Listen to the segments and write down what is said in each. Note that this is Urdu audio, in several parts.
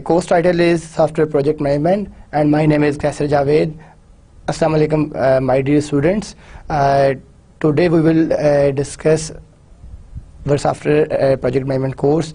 course title is Software Project Management, and my name is Kaisar Javed. Assalamu alaikum, my dear students. Today we will discuss the Software Project Management course.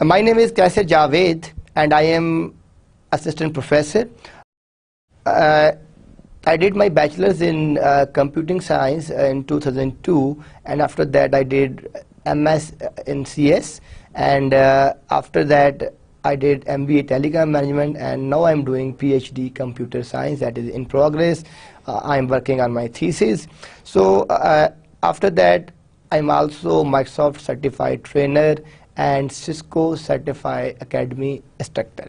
My name is Kaisar Javed and I am assistant professor. I did my bachelor's in computing science in 2002, and after that I did MS in CS, and after that I did MBA Telecom Management, and now I'm doing PhD Computer Science, that is in progress. I'm working on my thesis. So after that I'm also Microsoft certified trainer and Cisco certified academy instructor.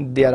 They are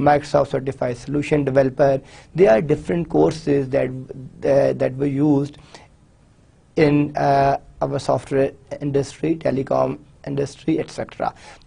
Microsoft certified solution developer. There are different courses that were used in our software industry, telecom industry, etc.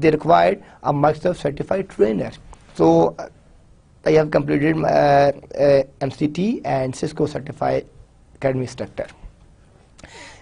they required a Microsoft certified trainer. So I have completed MCT and Cisco certified academy instructor.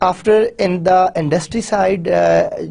After in the industry side,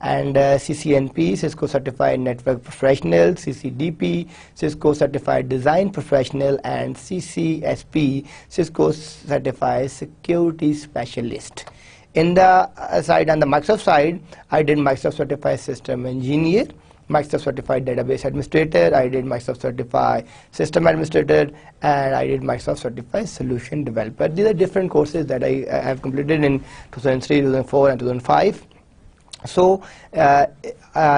and CCNP, Cisco Certified Network Professional, CCDP, Cisco Certified Design Professional, and CCSP, Cisco Certified Security Specialist. In the side, on the Microsoft side, I did Microsoft Certified System Engineer, Microsoft Certified Database Administrator, I did Microsoft Certified System Administrator, and I did Microsoft Certified Solution Developer. These are different courses that I have completed in 2003, 2004 and 2005. So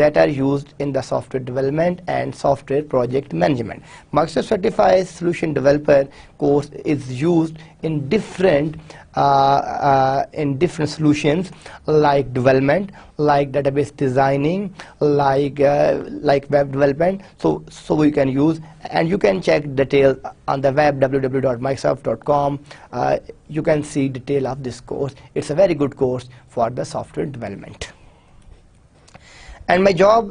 that are used in the software development and software project management. Microsoft Certified Solution Developer course is used in different solutions like development, like database designing, like web development. So we can use, and you can check details on the web www.microsoft.com. You can see detail of this course. It's a very good course for the software development. And my job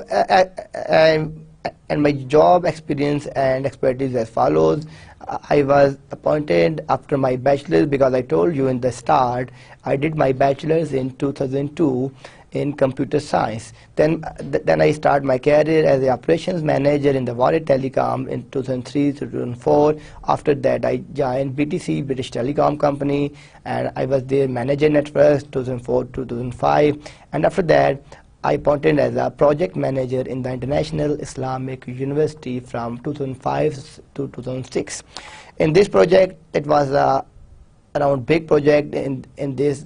experience and expertise as follows. I was appointed after my bachelor's, because I told you in the start I did my bachelor's in 2002 in computer science. Then I started my career as an operations manager in the Warrior Telecom in 2003 to 2004. After that I joined BTC, British Telecom Company, and I was their manager networks 2004 to 2005. And after that I appointed as a project manager in the International Islamic University from 2005 to 2006. In this project, it was around big project. In this,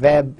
web,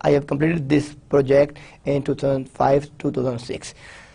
I have completed this project in 2005 to 2006.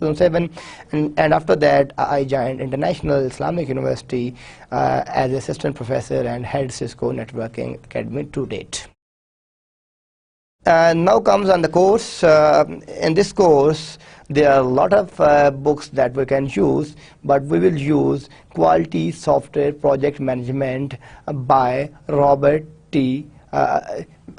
2007, and after that I joined International Islamic University as assistant professor and head Cisco networking academy to date. Now comes on the course. In this course there are a lot of books that we can use, but we will use Quality Software Project Management by Robert T.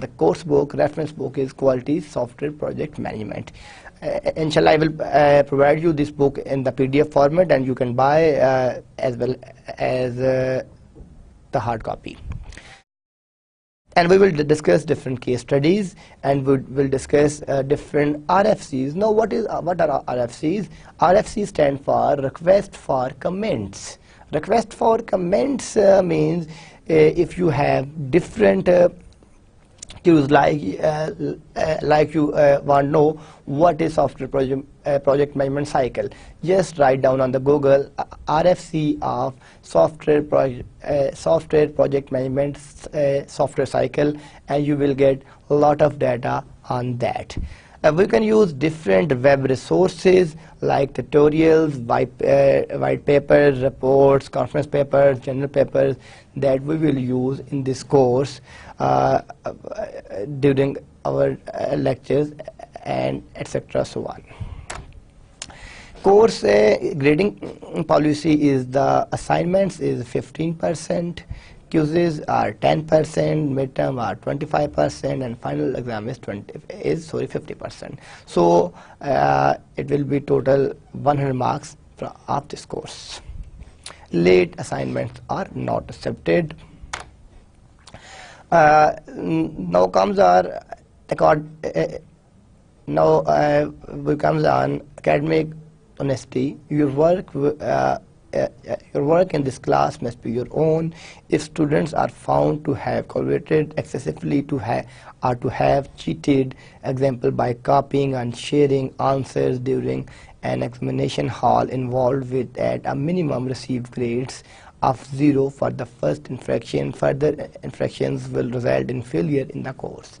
the course book, reference book is Quality Software Project Management. Inshallah, I will provide you this book in the PDF format, and you can buy as well as the hard copy. And we will discuss different case studies, and we will discuss different RFCs. Now what are RFCs? RFCs stand for request for comments. Request for comments means if you have different cues, like you want to know what is software project management cycle, just write down on the Google RFC of software project management software cycle, and you will get a lot of data on that. We can use different web resources like tutorials, white papers, reports, conference papers, journal papers that we will use in this course during our lectures and etc. so on. Course grading policy is the assignments is 15%, quizzes are 10%, midterm are 25%, and final exam is 50%. So it will be total 100 marks of this course. Late assignments are not accepted. Now comes our we comes on academic honesty. Your work in this class must be your own. If students are found to have collaborated excessively to have cheated, example by copying and sharing answers during an examination hall involved with at a minimum received grades of 0 for the first infraction, further infractions will result in failure in the course.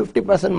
50%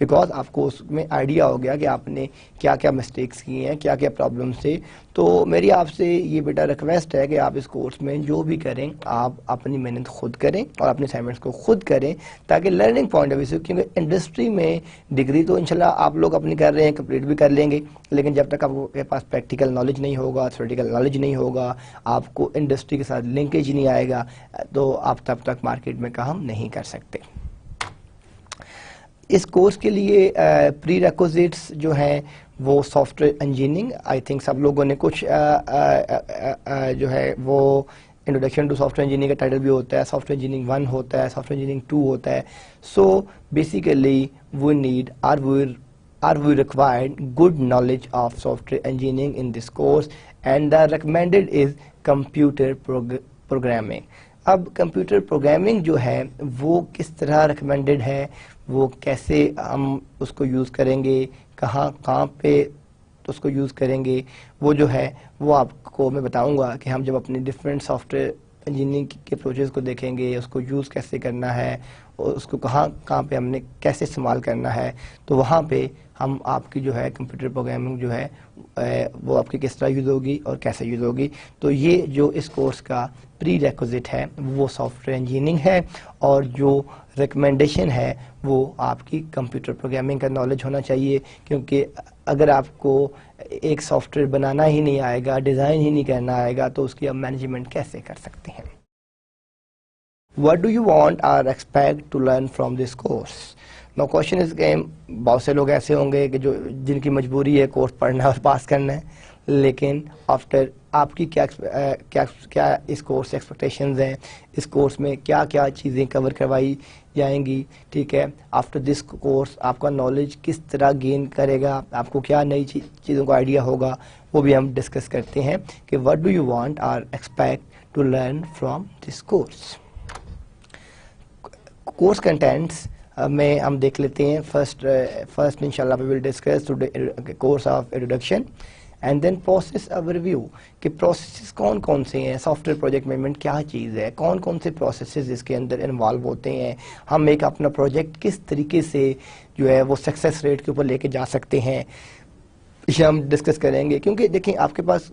because آپ کو اس میں آئیڈیا ہو گیا کہ آپ نے کیا کیا مسٹیکس کی ہیں، کیا کیا پرابلمس تھے. تو میری آپ سے یہ بیٹا ریکویسٹ ہے کہ آپ اس کورس میں جو بھی کریں آپ اپنی محنت خود کریں اور اپنے اسائنمنٹس کو خود کریں، تاکہ لرننگ پوائنٹ آف ویو سے، کیونکہ انڈسٹری میں ڈگری تو انشاءاللہ آپ لوگ اپنی کر رہے ہیں، کمپلیٹ بھی کر لیں گے، لیکن جب تک آپ کے پاس پریکٹیکل نالج نہیں ہوگا، تھیوریٹیکل نالج نہیں ہوگا، آپ کو انڈسٹری کے ساتھ لنکیج نہیں آئے گا، تو آپ تب تک مارکیٹ میں کام نہیں کر سکتے. اس کورس کے لیے پری ریکوزٹس جو ہیں وہ software engineering, I think سب لوگوں نے کچھ جو ہے وہ introduction to software engineering کا ٹائٹل بھی ہوتا ہے، سافٹ ویئر انجینئرنگ 1 ہوتا ہے، سافٹ ویئر انجینئرنگ 2 ہوتا ہے. So basically we need or we required good knowledge of software engineering in this course, and the recommended is computer programming. اب کمپیوٹر پروگرامنگ جو ہے وہ کس طرح ریکمینڈڈ ہے، وہ کیسے ہم اس کو یوز کریں گے، کہاں پہ اس کو یوز کریں گے، وہ جو ہے وہ آپ کو میں بتاؤں گا کہ ہم جب اپنے ڈفرینٹ سافٹ ویئر انجینئرنگ کے اپروچز کو دیکھیں گے، اس کو یوز کیسے کرنا ہے اور اس کو کہاں پہ ہم نے کیسے استعمال کرنا ہے، تو وہاں پہ ہم آپ کی جو ہے کمپیوٹر پروگرامنگ جو ہے وہ آپ کی کس طرح یوز ہوگی اور کیسے یوز ہوگی. تو یہ جو اس کورس کا پری ریکوزٹ ہے وہ سافٹ ویئر انجینئرنگ ہے، اور جو ریکمنڈیشن ہے وہ آپ کی کمپیوٹر پروگرامنگ کا نالج ہونا چاہیے، کیونکہ اگر آپ کو ایک سافٹ ویئر بنانا ہی نہیں آئے گا، ڈیزائن ہی نہیں کرنا آئے گا، تو اس کی آپ مینجمنٹ کیسے کر سکتے ہیں. What do you want or expect to learn from this course? Now question is کہ بہت سے لوگ ایسے ہوں گے کہ جن کی مجبوری ہے کورس پڑھنا اور پاس کرنا ہے، لیکن آفٹر آپ کی کیا اس کورس سے ایکسپیکٹیشنز ہیں، اس کورس میں کیا کیا چیزیں کور کروائی جائیں گی، ٹھیک ہے. آفٹر دس کورس آپ کا نالج کس طرح گین کرے گا، آپ کو کیا نئی چیزوں کا آئیڈیا ہوگا، وہ بھی ہم ڈسکس کرتے ہیں کہ what do you want or expect to learn from this course. Course contends میں ہم دیکھ لیتے ہیں. فرسٹ انشاءاللہ we will discuss today course of introduction and then process overview کہ پروسیسز کون سے ہیں، سافٹ ویئر پروجیکٹ مینجمنٹ کیا چیز ہے، کون سے پروسیسز اس کے اندر انوالو ہوتے ہیں، ہم ایک اپنا پروجیکٹ کس طریقے سے جو ہے وہ سکسیس ریٹ کے اوپر لے کے جا سکتے ہیں، یہ ہم ڈسکس کریں گے. کیونکہ دیکھیں آپ کے پاس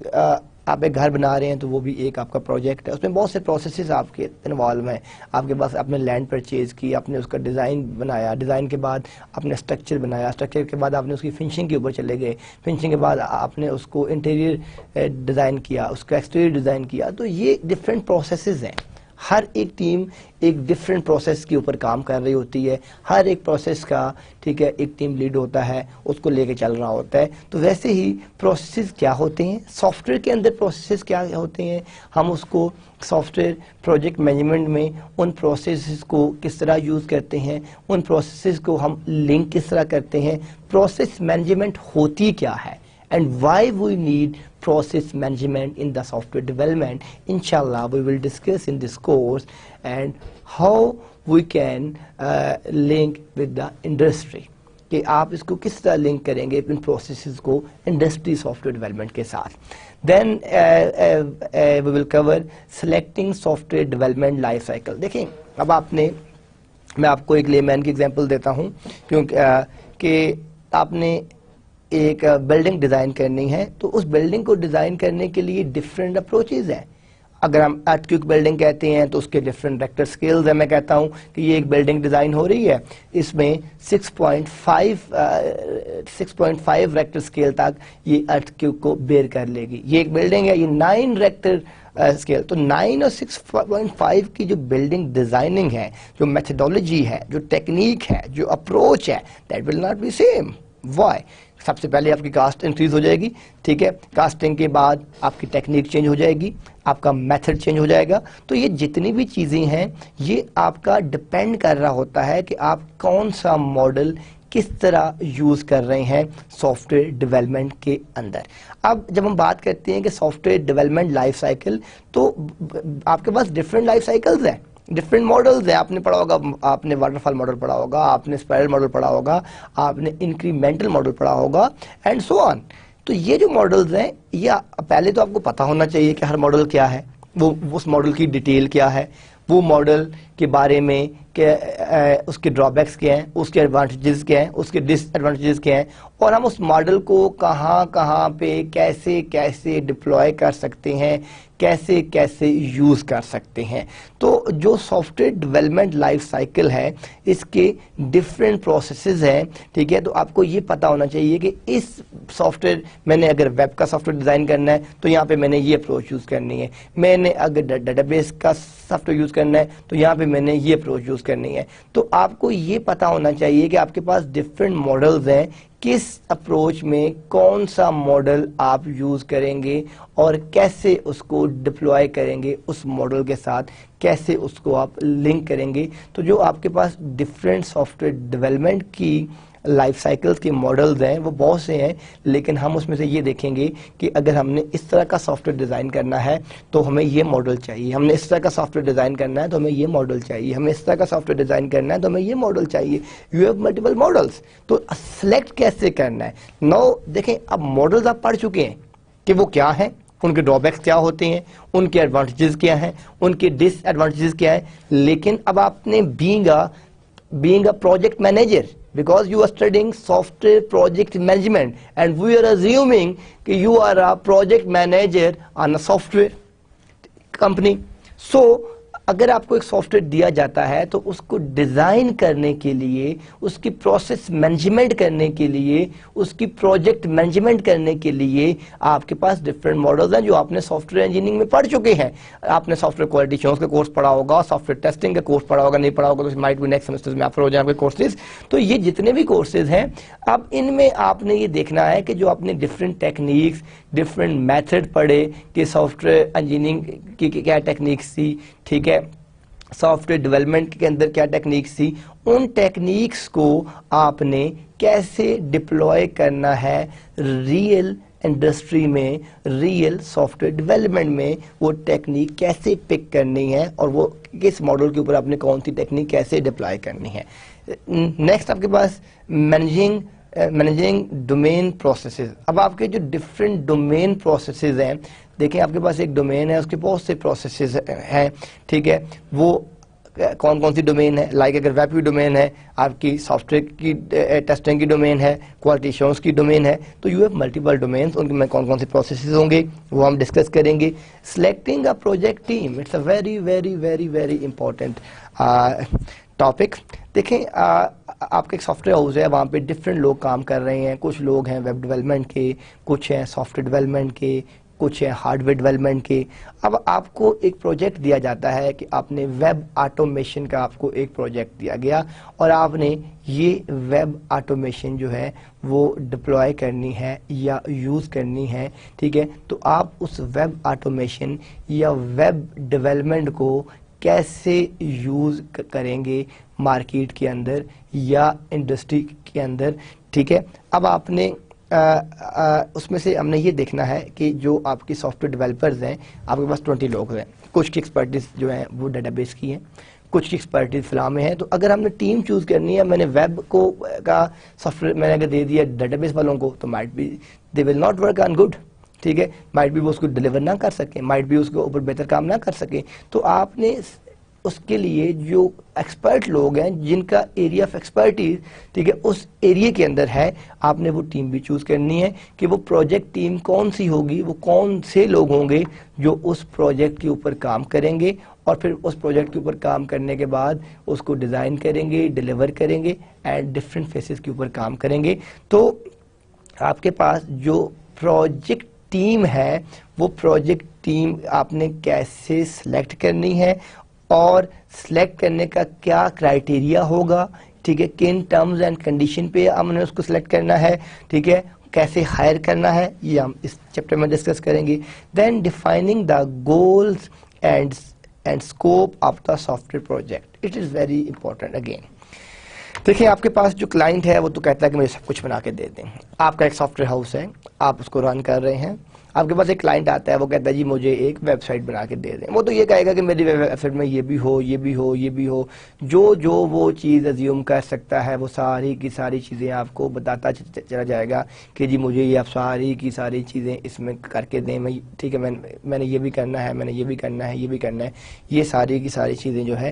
آپ ایک گھر بنا رہے ہیں تو وہ بھی ایک آپ کا پروجیکٹ ہے، اس میں بہت سے پروسیسز آپ کے انوالو ہیں. آپ کے پاس آپ نے لینڈ پرچیز کی، آپ نے اس کا ڈیزائن بنایا، ڈیزائن کے بعد آپ نے اسٹرکچر بنایا، اسٹرکچر کے بعد آپ نے اس کی فنشنگ کے اوپر چلے گئے، فنشنگ کے بعد آپ نے اس کو انٹیریئر ڈیزائن کیا، اس کا ایکسٹیریئر ڈیزائن کیا. تو یہ ڈفرینٹ پروسیسز ہیں، ہر ایک ٹیم ایک ڈفرینٹ پروسیس کے اوپر کام کر رہی ہوتی ہے، ہر ایک پروسیس کا ٹھیک ہے ایک ٹیم لیڈ ہوتا ہے، اس کو لے کے چل رہا ہوتا ہے. تو ویسے ہی پروسیسز کیا ہوتے ہیں، سافٹ ویئر کے اندر پروسیسز کیا ہوتے ہیں، ہم اس کو سافٹ ویئر پروجیکٹ مینجمنٹ میں ان پروسیسز کو کس طرح یوز کرتے ہیں، ان پروسیسز کو ہم لنک کس طرح کرتے ہیں، پروسیس مینجمنٹ ہوتی کیا ہے، and why we need process management in the software development. Inshallah we will discuss in this course and how we can link with the industry کہ آپ اس کو کس طرح لنک کریں گے ان پروسیسز کو انڈسٹری سافٹ ویئر ڈیولپمنٹ کے ساتھ. دین we will cover selecting software development life cycle. دیکھیں اب میں آپ کو ایک لے مین کی ایگزامپل دیتا ہوں، کیونکہ کہ آپ نے ایک بلڈنگ ڈیزائن کرنی ہے، تو اس بلڈنگ کو ڈیزائن کرنے کے لیے ڈفرینٹ اپروچز ہیں. اگر ہم ارتھ کوئک بلڈنگ کہتے ہیں تو اس کے ڈفرینٹ ریکٹر سکیلز ہیں. میں کہتا ہوں کہ یہ ایک بلڈنگ ڈیزائن ہو رہی ہے، اس میں 6.5 ریکٹر سکیل تک یہ ارتھ کوئک کو بیئر کر لے گی. یہ ایک بلڈنگ ہے، یہ 9 ریکٹر اسکیل. تو 9 اور 6.5 کی جو بلڈنگ ڈیزائننگ ہے، جو میتھڈولوجی ہے، جو ٹیکنیک ہے، جو اپروچ ہے، that will not be same. Why? سب سے پہلے آپ کی کاسٹ انکریز ہو جائے گی، ٹھیک ہے، کاسٹنگ کے بعد آپ کی ٹیکنیک چینج ہو جائے گی، آپ کا میتھڈ چینج ہو جائے گا. تو یہ جتنی بھی چیزیں ہیں یہ آپ کا ڈپینڈ کر رہا ہوتا ہے کہ آپ کون سا ماڈل کس طرح یوز کر رہے ہیں سافٹ ویئر ڈیولپمنٹ کے اندر. اب جب ہم بات کرتے ہیں کہ soft where development life cycle, تو آپ کے پاس ڈفرینٹ لائف سائیکلز ہیں، ڈفرینٹ ماڈلز ہیں. آپ نے پڑھا ہوگا، آپ نے واٹر فال ماڈل پڑھا ہوگا، آپ نے اسپائرل ماڈل پڑھا ہوگا، آپ نے انکریمنٹل ماڈل پڑھا ہوگا، اینڈ سو آن. تو یہ جو ماڈلز ہیں، یہ پہلے تو آپ کو پتہ ہونا چاہیے کہ ہر ماڈل کیا ہے، وہ اس ماڈل کی ڈیٹیل کیا ہے، وہ ماڈل کے بارے میں اس کے ڈرا بیکس کیا ہیں, اس کے ایڈوانٹیجز کیا ہیں, اس کے ڈس ایڈوانٹیجز کیا ہیں, اور ہم اس ماڈل کو کہاں کہاں پہ کیسے کیسے ڈپلوائے کر سکتے ہیں, کیسے کیسے یوز کر سکتے ہیں. تو جو soft where development life cycle ہے اس کے ڈفرینٹ پروسیسز ہیں, ٹھیک ہے. تو آپ کو یہ پتہ ہونا چاہیے کہ اس سافٹ ویئر, میں نے اگر ویب کا سافٹ ویئر ڈیزائن کرنا ہے تو یہاں پہ میں نے یہ اپروچ یوز کرنی ہے, میں نے اگر ڈیٹا بیس کا سافٹ ویئر یوز کرنا ہے تو یہاں پہ میں نے یہ اپروچ یوز کرنی ہے. تو آپ کو یہ پتہ ہونا چاہیے کہ آپ کے پاس ڈفرینٹ ماڈلز ہیں, کس اپروچ میں کون سا ماڈل آپ یوز کریں گے اور کیسے اس کو ڈپلوائے کریں گے, اس ماڈل کے ساتھ کیسے اس کو آپ لنک کریں گے. تو جو آپ کے پاس ڈفرینٹ سافٹ ویئر ڈیولپمنٹ کی لائف سائیکلز کے ماڈلز ہیں وہ بہت سے ہیں, لیکن ہم اس میں سے یہ دیکھیں گے کہ اگر ہم نے اس طرح کا سافٹ ویئر ڈیزائن کرنا ہے تو ہمیں یہ ماڈل چاہیے, ہم نے اس طرح کا سافٹ ویئر ڈیزائن کرنا ہے تو ہمیں یہ ماڈل چاہیے, ہمیں اس طرح کا سافٹ ویئر ڈیزائن کرنا ہے تو ہمیں یہ ماڈل چاہیے. یو ہیو ملٹیپل ماڈلس, تو سلیکٹ کیسے کرنا ہے. نو دیکھیں, اب ماڈلز آپ پڑھ چکے ہیں کہ وہ کیا ہیں, ان کے ڈرا بیکس کیا ہوتے ہیں, ان کے ایڈوانٹیجز کیا ہیں, ان کے ڈس ایڈوانٹیجز کیا ہیں. لیکن اب آپ نے being a project manager, because you are studying software project management and we are assuming that you are a project manager on a software company. So اگر آپ کو ایک سافٹ ویئر دیا جاتا ہے تو اس کو ڈیزائن کرنے کے لیے, اس کی پروسیس مینجمنٹ کرنے کے لیے, اس کی پروجیکٹ مینجمنٹ کرنے کے لیے آپ کے پاس ڈفرینٹ ماڈلز ہیں جو آپ نے سافٹ ویئر انجینئرنگ میں پڑھ چکے ہیں. آپ نے سافٹ ویئر کوالٹی ایشورنس کا کورس پڑھا ہوگا, سافٹ ویئر ٹیسٹنگ کا کورس پڑھا ہوگا, نہیں پڑھا ہوگا تو مائٹ بھی نیکسٹ سیمسٹر میں آفر ہو جائیں گے کورسز. تو یہ جتنے بھی کورسز ہیں, اب ان میں آپ نے یہ دیکھنا ہے کہ جو آپ نے ڈفرینٹ ٹیکنیکس, ڈفرینٹ میتھڈ پڑھے کہ سافٹ ویئر انجینئرنگ کی کیا ٹیکنیکس تھی, ٹھیک ہے, سافٹ ویئر ڈیولپمنٹ کے اندر کیا ٹیکنیکس تھی, ان ٹیکنیکس کو آپ نے کیسے ڈپلوائے کرنا ہے ریئل انڈسٹری میں, ریئل سافٹ ویئر ڈیولپمنٹ میں وہ ٹیکنیک کیسے پک کرنی ہے اور وہ کس ماڈل کے اوپر آپ نے کون سی ٹیکنیک کیسے ڈپلائی کرنی ہے. نیکسٹ آپ کے پاس مینیجنگ ڈومین پروسیسز. اب آپ کے جو ڈفرینٹ ڈومین پروسیسز ہیں, دیکھیں آپ کے پاس ایک ڈومین ہے, اس کے بہت سے پروسیسز ہیں, ٹھیک ہے. وہ کون کون سی ڈومین ہے, لائک اگر ویب کی ڈومین ہے, آپ کی سافٹ ویئر کی ٹیسٹنگ کی ڈومین ہے, کوالٹی ایشورنس کی ڈومین ہے, تو یو ہیو ملٹیپل ڈومینس, ان میں کون کون سی پروسیسز ہوں گے وہ ہم ڈسکس کریں گے. Selecting a project team, it's a very very very very important topic. دیکھیں آپ کا ایک سافٹ ویئر ہاؤس ہے, وہاں پہ ڈفرینٹ لوگ کام کر رہے ہیں, کچھ لوگ ہیں ویب ڈیولپمنٹ کے, کچھ ہیں سافٹ ویئر ڈیولپمنٹ کے, کچھ ہیں ہارڈ ویئر ڈیولپمنٹ کے. اب آپ کو ایک پروجیکٹ دیا جاتا ہے کہ آپ نے ویب آٹومیشن کا آپ کو ایک پروجیکٹ دیا گیا اور آپ نے یہ ویب آٹومیشن جو ہے وہ ڈپلوائے کرنی ہے یا یوز کرنی ہے, ٹھیک ہے. تو آپ اس ویب آٹومیشن یا ویب ڈیولپمنٹ کو کیسے یوز کریں گے مارکیٹ کے اندر یا انڈسٹری کے اندر, ٹھیک ہے. اب آپ نے اس میں سے ہم نے یہ دیکھنا ہے کہ جو آپ کی سافٹ ویئر ڈیولپرز ہیں, آپ کے پاس 20 لوگ ہیں, کچھ کی ایکسپرٹیز جو ہیں وہ ڈیٹا بیس کی ہیں, کچھ کی ایکسپرٹیز فلاں میں ہے. تو اگر ہم نے ٹیم چوز کرنی ہے, میں نے ویب کو کا سافٹ ویئر میں نے اگر دے دیا ڈیٹا بیس والوں کو تو might be they will not work on good, ٹھیک ہے, مائٹ بھی وہ اس کو ڈیلیور نہ کر سکیں, مائٹ بھی اس کے اوپر بہتر کام نہ کر سکیں. تو آپ نے اس کے لیے جو ایکسپرٹ لوگ ہیں جن کا ایریا آف ایکسپرٹیز, ٹھیک ہے, اس ایریا کے اندر ہے, آپ نے وہ ٹیم بھی چوز کرنی ہے کہ وہ پروجیکٹ ٹیم کون سی ہوگی, وہ کون سے لوگ ہوں گے جو اس پروجیکٹ کے اوپر کام کریں گے اور پھر اس پروجیکٹ کے اوپر کام کرنے کے بعد اس کو ڈیزائن کریں گے, ڈیلیور کریں گے اینڈ ڈفرینٹ فیسز کے اوپر کام کریں گے. تو آپ کے پاس جو پروجیکٹ ٹیم ہے وہ پروجیکٹ ٹیم آپ نے کیسے سلیکٹ کرنی ہے اور سلیکٹ کرنے کا کیا کرائیٹیریا ہوگا, ٹھیک ہے, کن ٹرمز اینڈ کنڈیشن پہ ہم نے اس کو سلیکٹ کرنا ہے, ٹھیک ہے, کیسے ہائر کرنا ہے, یہ ہم اس چیپٹر میں ڈسکس کریں گے. Then defining the goals and scope of the software project, it is very important. Again دیکھیں آپ کے پاس جو کلائنٹ ہے وہ تو کہتا ہے کہ مجھے سب کچھ بنا کے دے دیں. آپ کا ایک سافٹ ویئر ہاؤس ہے, آپ اس کو رن کر رہے ہیں, آپ کے پاس ایک کلائنٹ آتا ہے, وہ کہتا ہے جی مجھے ایک ویب سائٹ بنا کے دے دیں. وہ تو یہ کہے گا کہ میری ویب سائٹ میں یہ بھی ہو, یہ بھی ہو, یہ بھی ہو, جو وہ چیز ازیوم کر سکتا ہے وہ ساری کی ساری چیزیں آپ کو بتاتا چلا جائے گا کہ جی مجھے یہ آپ ساری کی ساری چیزیں اس میں کر کے دیں, میں ٹھیک ہے, میں نے یہ بھی کرنا ہے, میں نے یہ بھی کرنا ہے, یہ بھی کرنا ہے. یہ ساری کی ساری چیزیں جو ہے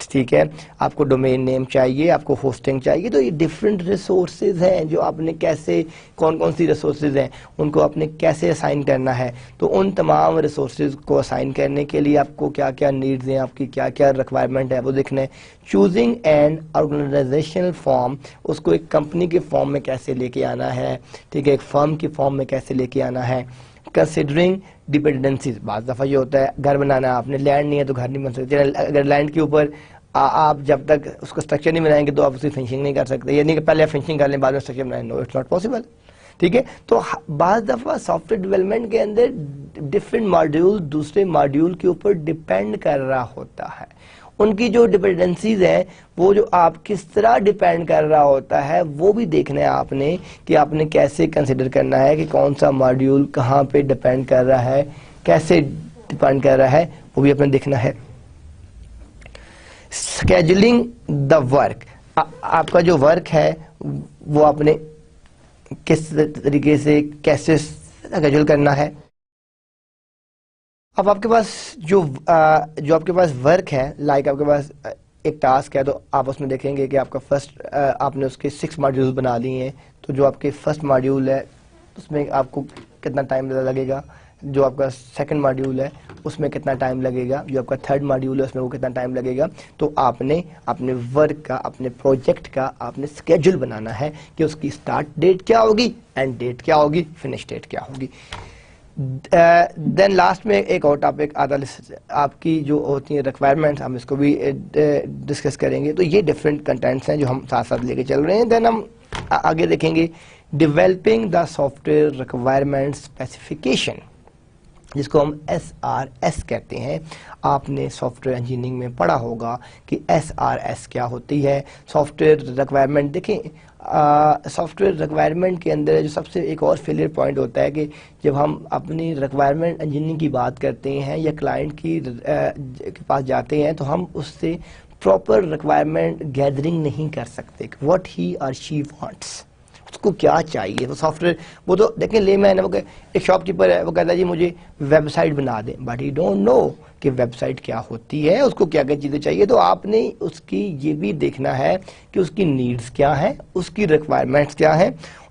ٹھیک ہے، آپ کو ڈومین نیم چاہیے، آپ کو ہوسٹنگ چاہیے. تو یہ ڈفرینٹ ریسورسز ہیں جو آپ نے کیسے، کون کون سی ریسورسز ہیں ان کو آپ نے کیسے اسائن کرنا ہے. تو ان تمام ریسورسز کو اسائن کرنے کے لیے آپ کو کیا کیا نیڈز ہیں، آپ کی کیا کیا ریکوائرمنٹ ہے وہ دیکھنا ہے. چوزنگ اینڈ آرگنائزیشنل فارم، اس کو ایک کمپنی کے فارم میں کیسے لے کے آنا ہے، ٹھیک ہے، ایک فرم کی فارم میں کیسے لے کے آنا ہے. کنسیڈرنگ ڈیپینڈنسیز، بعض دفعہ یہ ہوتا ہے گھر بنانا ہے آپ نے، لینڈ نہیں ہے تو گھر نہیں بن سکتے. اگر لینڈ کے اوپر آپ جب تک اس کو اسٹرکچر نہیں بنائیں گے تو آپ اس کی فنشنگ نہیں کر سکتے. یہ نہیں کہ پہلے آپ فنشنگ کر لیں بعد میں اسٹرکچر بنائیں، نو اٹس ناٹ پاسبل. ٹھیک ہے، تو بعض دفعہ سافٹ ویئر ڈیولپمنٹ کے اندر ڈفرینٹ ماڈیول دوسرے ماڈیول کے اوپر ڈپینڈ کر رہا ہوتا ہے. ان کی جو ڈپینڈنسیز ہیں وہ جو آپ کس طرح ڈپینڈ کر رہا ہوتا ہے وہ بھی دیکھنا ہے آپ نے، کہ آپ نے کیسے کنسیڈر کرنا ہے کہ کون سا ماڈیول کہاں پہ ڈپینڈ کر رہا ہے، کیسے ڈپینڈ کر رہا ہے، وہ بھی اپنے دیکھنا ہے. اسکیجولنگ دا ورک، آپ کا جو ورک ہے وہ آپ نے کس طریقے سے کیسے اسکیجول کرنا ہے. اب آپ کے پاس جو آپ کے پاس ورک ہے، لائک آپ کے پاس ایک ٹاسک ہے، تو آپ اس میں دیکھیں گے کہ آپ کا فرسٹ، آپ نے اس کے 6 ماڈیولز بنا لیے ہیں. تو جو آپ کے فرسٹ ماڈیول ہے اس میں آپ کو کتنا ٹائم لگے گا، جو آپ کا سیکنڈ ماڈیول ہے اس میں کتنا ٹائم لگے گا، جو آپ کا تھرڈ ماڈیول ہے اس میں وہ کتنا ٹائم لگے گا. تو آپ نے اپنے ورک کا، اپنے پروجیکٹ کا آپ نے اسکیجول بنانا ہے کہ اس کی اسٹارٹ ڈیٹ کیا ہوگی، اینڈ ڈیٹ کیا ہوگی، فنش ڈیٹ کیا ہوگی. دین لاسٹ میں ایک اور ٹاپک آتا ہے، آپ کی جو ہوتی ہیں ریکوائرمنٹس، ہم اس کو بھی ڈسکس کریں گے. تو یہ ڈفرینٹ کنٹینٹس ہیں جو ہم ساتھ ساتھ لے کے چل رہے ہیں. دین ہم آگے دیکھیں گے developing the soft where requirement specification, جس کو ہم SRS کہتے ہیں. آپ نے سافٹ ویئر انجینئرنگ میں پڑھا ہوگا کہ SRS کیا ہوتی ہے. سافٹ ویئر ریکوائرمنٹ دیکھیں، سافٹ ویئر ریکوائرمنٹ کے اندر جو سب سے ایک اور فیلئر پوائنٹ ہوتا ہے کہ جب ہم اپنی ریکوائرمنٹ انجینئرنگ کی بات کرتے ہیں یا کلائنٹ کی کے پاس جاتے ہیں تو ہم اس سے پراپر ریکوائرمنٹ گیدرنگ نہیں کر سکتے. واٹ ہی اور شی وانٹس، اس کو کیا چاہیے. وہ سافٹ ویئر، وہ تو دیکھیں لے مین ہے، وہ ایک شاپ کیپر ہے، وہ کہتا ہے جی مجھے ویب سائٹ بنا دیں، بٹ ہی ڈونٹ نو کہ ویب سائٹ کیا ہوتی ہے، اس کو کیا کیا چیزیں چاہیے. تو آپ نے اس کی یہ بھی دیکھنا ہے کہ اس کی نیڈز کیا ہیں، اس کی ریکوائرمنٹس کیا ہیں.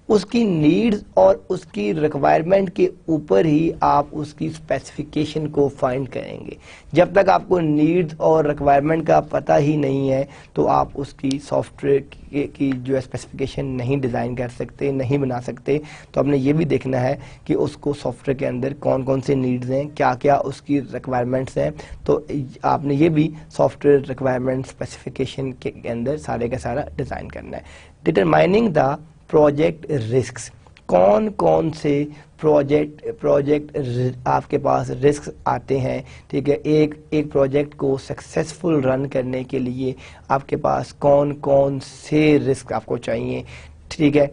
اس کی نیڈز اور اس کی ریکوائرمنٹ کے اوپر ہی آپ اس کی اسپیسیفکیشن کو فائنڈ کریں گے. جب تک آپ کو نیڈز اور ریکوائرمنٹ کا پتہ ہی نہیں ہے تو آپ اس کی سافٹ ویئر کی جو اسپیسیفکیشن نہیں ڈیزائن کر سکتے، نہیں بنا سکتے. تو آپ نے یہ بھی دیکھنا ہے کہ اس کو سافٹ ویئر کے اندر کون کون سے نیڈز ہیں، کیا کیا اس کی ریکوائرمنٹس ہیں. تو آپ نے یہ بھی سافٹ ویئر ریکوائرمنٹ اسپیسیفکیشن کے اندر سارے کا سارا ڈیزائن کرنا ہے. ڈٹرمائننگ دا پروجیکٹ رسکس، کون کون سے پروجیکٹ آپ کے پاس رسک آتے ہیں. ٹھیک ہے، ایک پروجیکٹ کو سکسیسفل رن کرنے کے لیے آپ کے پاس کون کون سے رسک آپ کو چاہیے. ٹھیک ہے،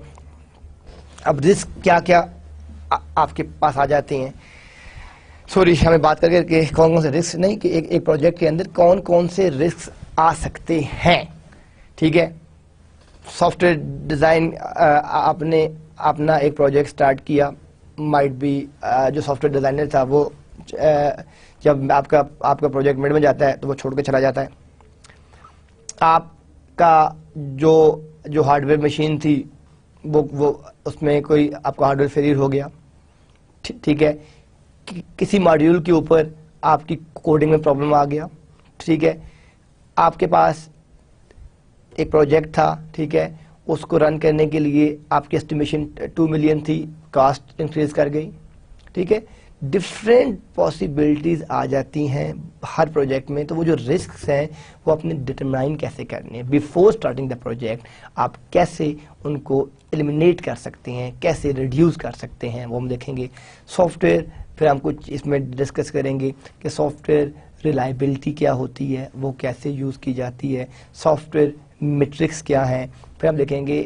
اب رسک کیا کیا آپ کے پاس آ جاتے ہیں. سوری، ہمیں بات کر کے کہ کون کون سے رسک نہیں، کہ ایک پروجیکٹ کے اندر کون کون سے رسک آ سکتے ہیں. ٹھیک ہے، سافٹ ویئر ڈیزائن، آپ نے اپنا ایک پروجیکٹ سٹارٹ کیا، مائٹ بی جو سافٹ ویئر ڈیزائنر تھا وہ جب آپ کا پروجیکٹ مڈ میں جاتا ہے تو وہ چھوڑ کے چلا جاتا ہے. آپ کا جو ہارڈ ویئر مشین تھی وہ اس میں کوئی آپ کا ہارڈ ویئر فیلئر ہو گیا. ٹھیک ہے، کسی ماڈیول کے اوپر آپ کی کوڈنگ میں پرابلم آ گیا. ٹھیک ہے، آپ کے پاس ایک پروجیکٹ تھا، ٹھیک ہے، اس کو رن کرنے کے لیے آپ کی اسٹیمیشن 2 ملین تھی، کاسٹ انکریز کر گئی. ٹھیک ہے، ڈفرینٹ پاسبلٹیز آ جاتی ہیں ہر پروجیکٹ میں. تو وہ جو رسکس ہیں وہ اپنے ڈٹرمائن کیسے کرنے ہیں بیفور اسٹارٹنگ دا پروجیکٹ، آپ کیسے ان کو ایلیمینیٹ کر سکتے ہیں، کیسے ریڈیوس کر سکتے ہیں، وہ ہم دیکھیں گے. سافٹ ویئر، پھر ہم کچھ اس میں ڈسکس کریں گے کہ سافٹ ویئر ریلائبلٹی کیا ہوتی ہے، وہ کیسے یوز کی جاتی ہے، سافٹ ویئر میٹرکس کیا ہیں. پھر ہم دیکھیں گے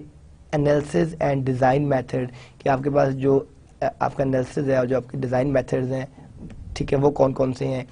انالیسز اینڈ ڈیزائن میتھڈ، کہ آپ کے پاس جو آپ کا انالیسز ہے اور جو آپ کے ڈیزائن میتھڈز ہیں، ٹھیک ہے، وہ کون کون سے ہیں.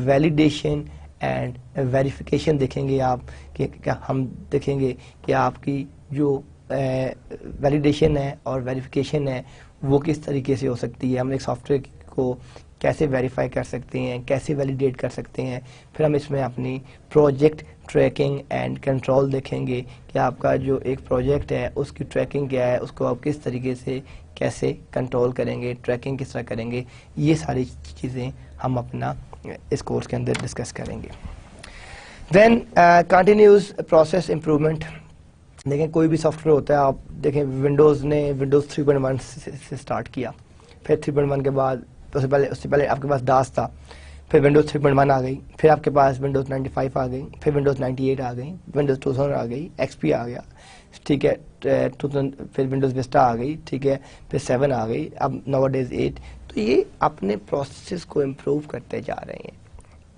ویلیڈیشن اینڈ ویریفیکیشن دیکھیں گے آپ، کہ ہم دیکھیں گے کہ آپ کی جو ویلیڈیشن ہے اور ویریفیکیشن ہے وہ کس طریقے سے ہو سکتی ہے. ہم ایک سافٹ ویئر کو کیسے ویریفائی کر سکتے ہیں, کیسے ویلیڈیٹ کر سکتے ہیں. پھر ہم اس میں اپنی پروجیکٹ ٹریکنگ اینڈ کنٹرول دیکھیں گے کہ آپ کا جو ایک پروجیکٹ ہے اس کی ٹریکنگ کیا ہے, اس کو آپ کس طریقے سے کیسے کنٹرول کریں گے, ٹریکنگ کس طرح کریں گے. یہ ساری چیزیں ہم اپنا اس کورس کے اندر ڈسکس کریں گے. دین کنٹینیوس پروسیس امپرومنٹ. دیکھیں کوئی بھی سافٹ ویئر ہوتا ہے, آپ دیکھیں ونڈوز نے ونڈوز 3.1 سے اسٹارٹ کیا, پھر 3.1 کے بعد اس سے پہلے آپ کے پاس ڈاس تھا, پھر ونڈوز 3.1 آ گئی, پھر آپ کے پاس ونڈوز 95 آ گئی, پھر ونڈوز 98 آ گئی, ونڈوز 2000 آ گئی, ایکس پی آ گیا, ٹھیک ہے, پھر ونڈوز وسٹا آ گئی, ٹھیک ہے, پھر 7 آ گئی, اب ناؤ ڈیز 8. تو یہ اپنے پروسیسز کو امپروو کرتے جا رہے ہیں.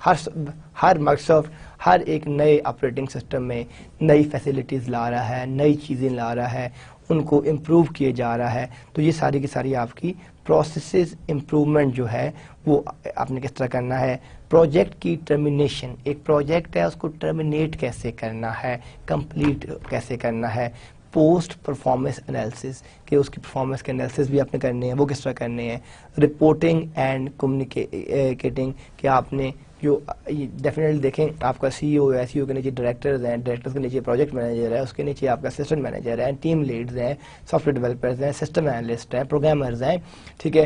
ہر مائیکروسافٹ ہر ایک نئے آپریٹنگ سسٹم میں نئی فیسلٹیز لا رہا ہے, نئی چیزیں لا رہا ہے, ان کو امپروو کیے جا رہا ہے. تو یہ ساری کی ساری آپ کی پروسیسز امپروومنٹ جو ہے وہ آپ نے کس طرح کرنا ہے. پروجیکٹ کی ٹرمینیشن, ایک پروجیکٹ ہے اس کو ٹرمینیٹ کیسے کرنا ہے, کمپلیٹ کیسے کرنا ہے. پوسٹ پرفارمنس انالیسس, کہ اس کی پرفارمنس کے انالیسس بھی آپ نے کرنے ہیں, وہ کس طرح کرنے ہیں. رپورٹنگ اینڈ کمیونیکیٹنگ, کہ آپ نے جو ڈیفینیٹلی دیکھیں آپ کا سی او ہے, سی او کے نیچے ڈائریکٹرز ہیں, ڈائریکٹرز کے نیچے پروجیکٹ مینیجر ہے, اس کے نیچے آپ کا اسسٹنٹ مینیجر ہے, ٹیم لیڈز ہیں, سافٹ ویئر ڈیولپرز ہیں, سسٹم انالسٹ ہیں, پروگرامرز ہیں, ٹھیک ہے,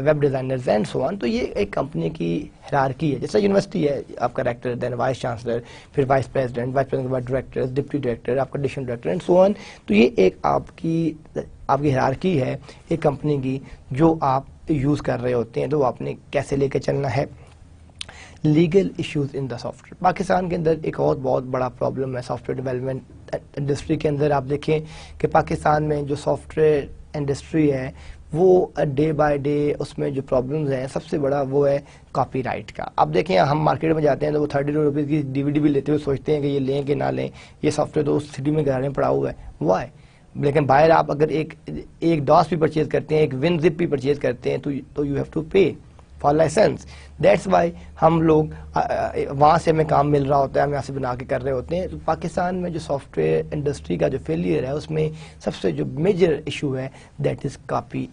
ویب ڈیزائنرز ہیں, سو آن. تو یہ ایک کمپنی کی ہیرارکی ہے. جیسے یونیورسٹی ہے, آپ کا ریکٹر, دین وائس چانسلر, پھر وائس پریزیڈنٹ, وائس پریزیڈنٹ کے بعد ڈائریکٹر, ڈپٹی ڈائریکٹر, آپ کا ایڈیشنل ڈائریکٹر اینڈ سو آن. تو یہ ایک آپ کی ہیرارکی ہے ایک کمپنی کی جو آپ یوز کر رہے ہوتے ہیں. تو وہ آپ نے کیسے لے کے چلنا ہے. Legal issues in the soft where. Pakistan کے اندر ایک اور بہت بڑا پرابلم ہے سافٹ ویئر ڈیولپمنٹ انڈسٹری کے اندر. آپ دیکھیں کہ پاکستان میں جو سافٹ ویئر انڈسٹری ہے وہ ڈے بائی ڈے اس میں جو پرابلمز ہیں سب سے بڑا وہ ہے کاپی رائٹ کا. اب دیکھیں ہم مارکیٹ میں جاتے ہیں تو وہ 32 روپیز کی DVD بھی لیتے ہوئے سوچتے ہیں کہ یہ لیں کہ نہ لیں, یہ سافٹ ویئر تو اس سٹی میں گھر میں پڑا ہوا ہے, وائی. لیکن باہر آپ اگر ایک ڈاس بھی پرچیز کرتے ہیں, ایک ون زپ بھی پرچیز کرتے ہیں تو you have to pay for licence. That's why ہم لوگ وہاں سے ہمیں کام مل رہا ہوتا ہے, ہم یہاں سے بنا کے کر رہے ہوتے ہیں. تو پاکستان میں جو سافٹ ویئر انڈسٹری کا جو فیلئر ہے اس میں سب سے جو میجر ایشو ہے دیٹ از کاپی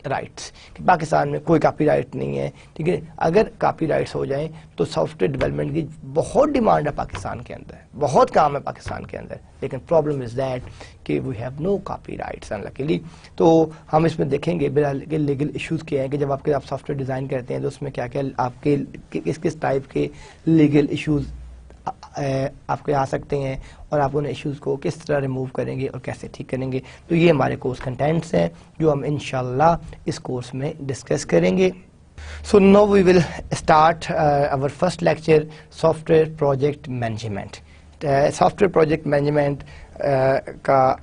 رائٹس. کہ پاکستان میں کوئی کاپی رائٹ نہیں ہے, ٹھیک ہے. اگر کاپی رائٹس ہو جائیں تو سافٹ ویئر ڈیولپمنٹ کی بہت ڈیمانڈ ہے پاکستان کے اندر, بہت کام ہے پاکستان کے اندر, لیکن پرابلم از دیٹ کہ we have no copyrights unlikely. تو ہم اس میں دیکھیں گے لیگل ایشوز کیا ہیں کہ جب آپ سافٹ ویئر ڈیزائن کرتے ہیں تو اس میں کیا کیا آپ کے کس ٹائپ کے لیگل ایشوز آپ کے آ سکتے ہیں, اور آپ ان ایشوز کو کس طرح ریموو کریں گے اور کیسے ٹھیک کریں گے. تو یہ ہمارے کورس کنٹینٹس ہیں جو ہم انشاءاللہ اس کورس میں ڈسکس کریں گے. So now we will start our first lecture, software project management. Software project management کا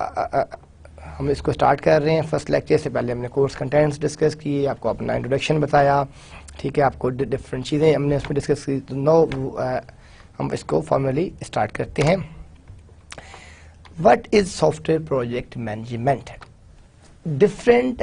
ہم اس کو اسٹارٹ کر رہے ہیں. فرسٹ لیکچر سے پہلے ہم نے کورس کنٹینٹس ڈسکس کیے, آپ کو اپنا انٹروڈکشن بتایا, ٹھیک ہے, آپ کو ڈفرینٹ چیزیں ہم نے اس میں ڈسکس کی. تو نو ہم اس کو فارملی اسٹارٹ کرتے ہیں. What is soft where project management. Different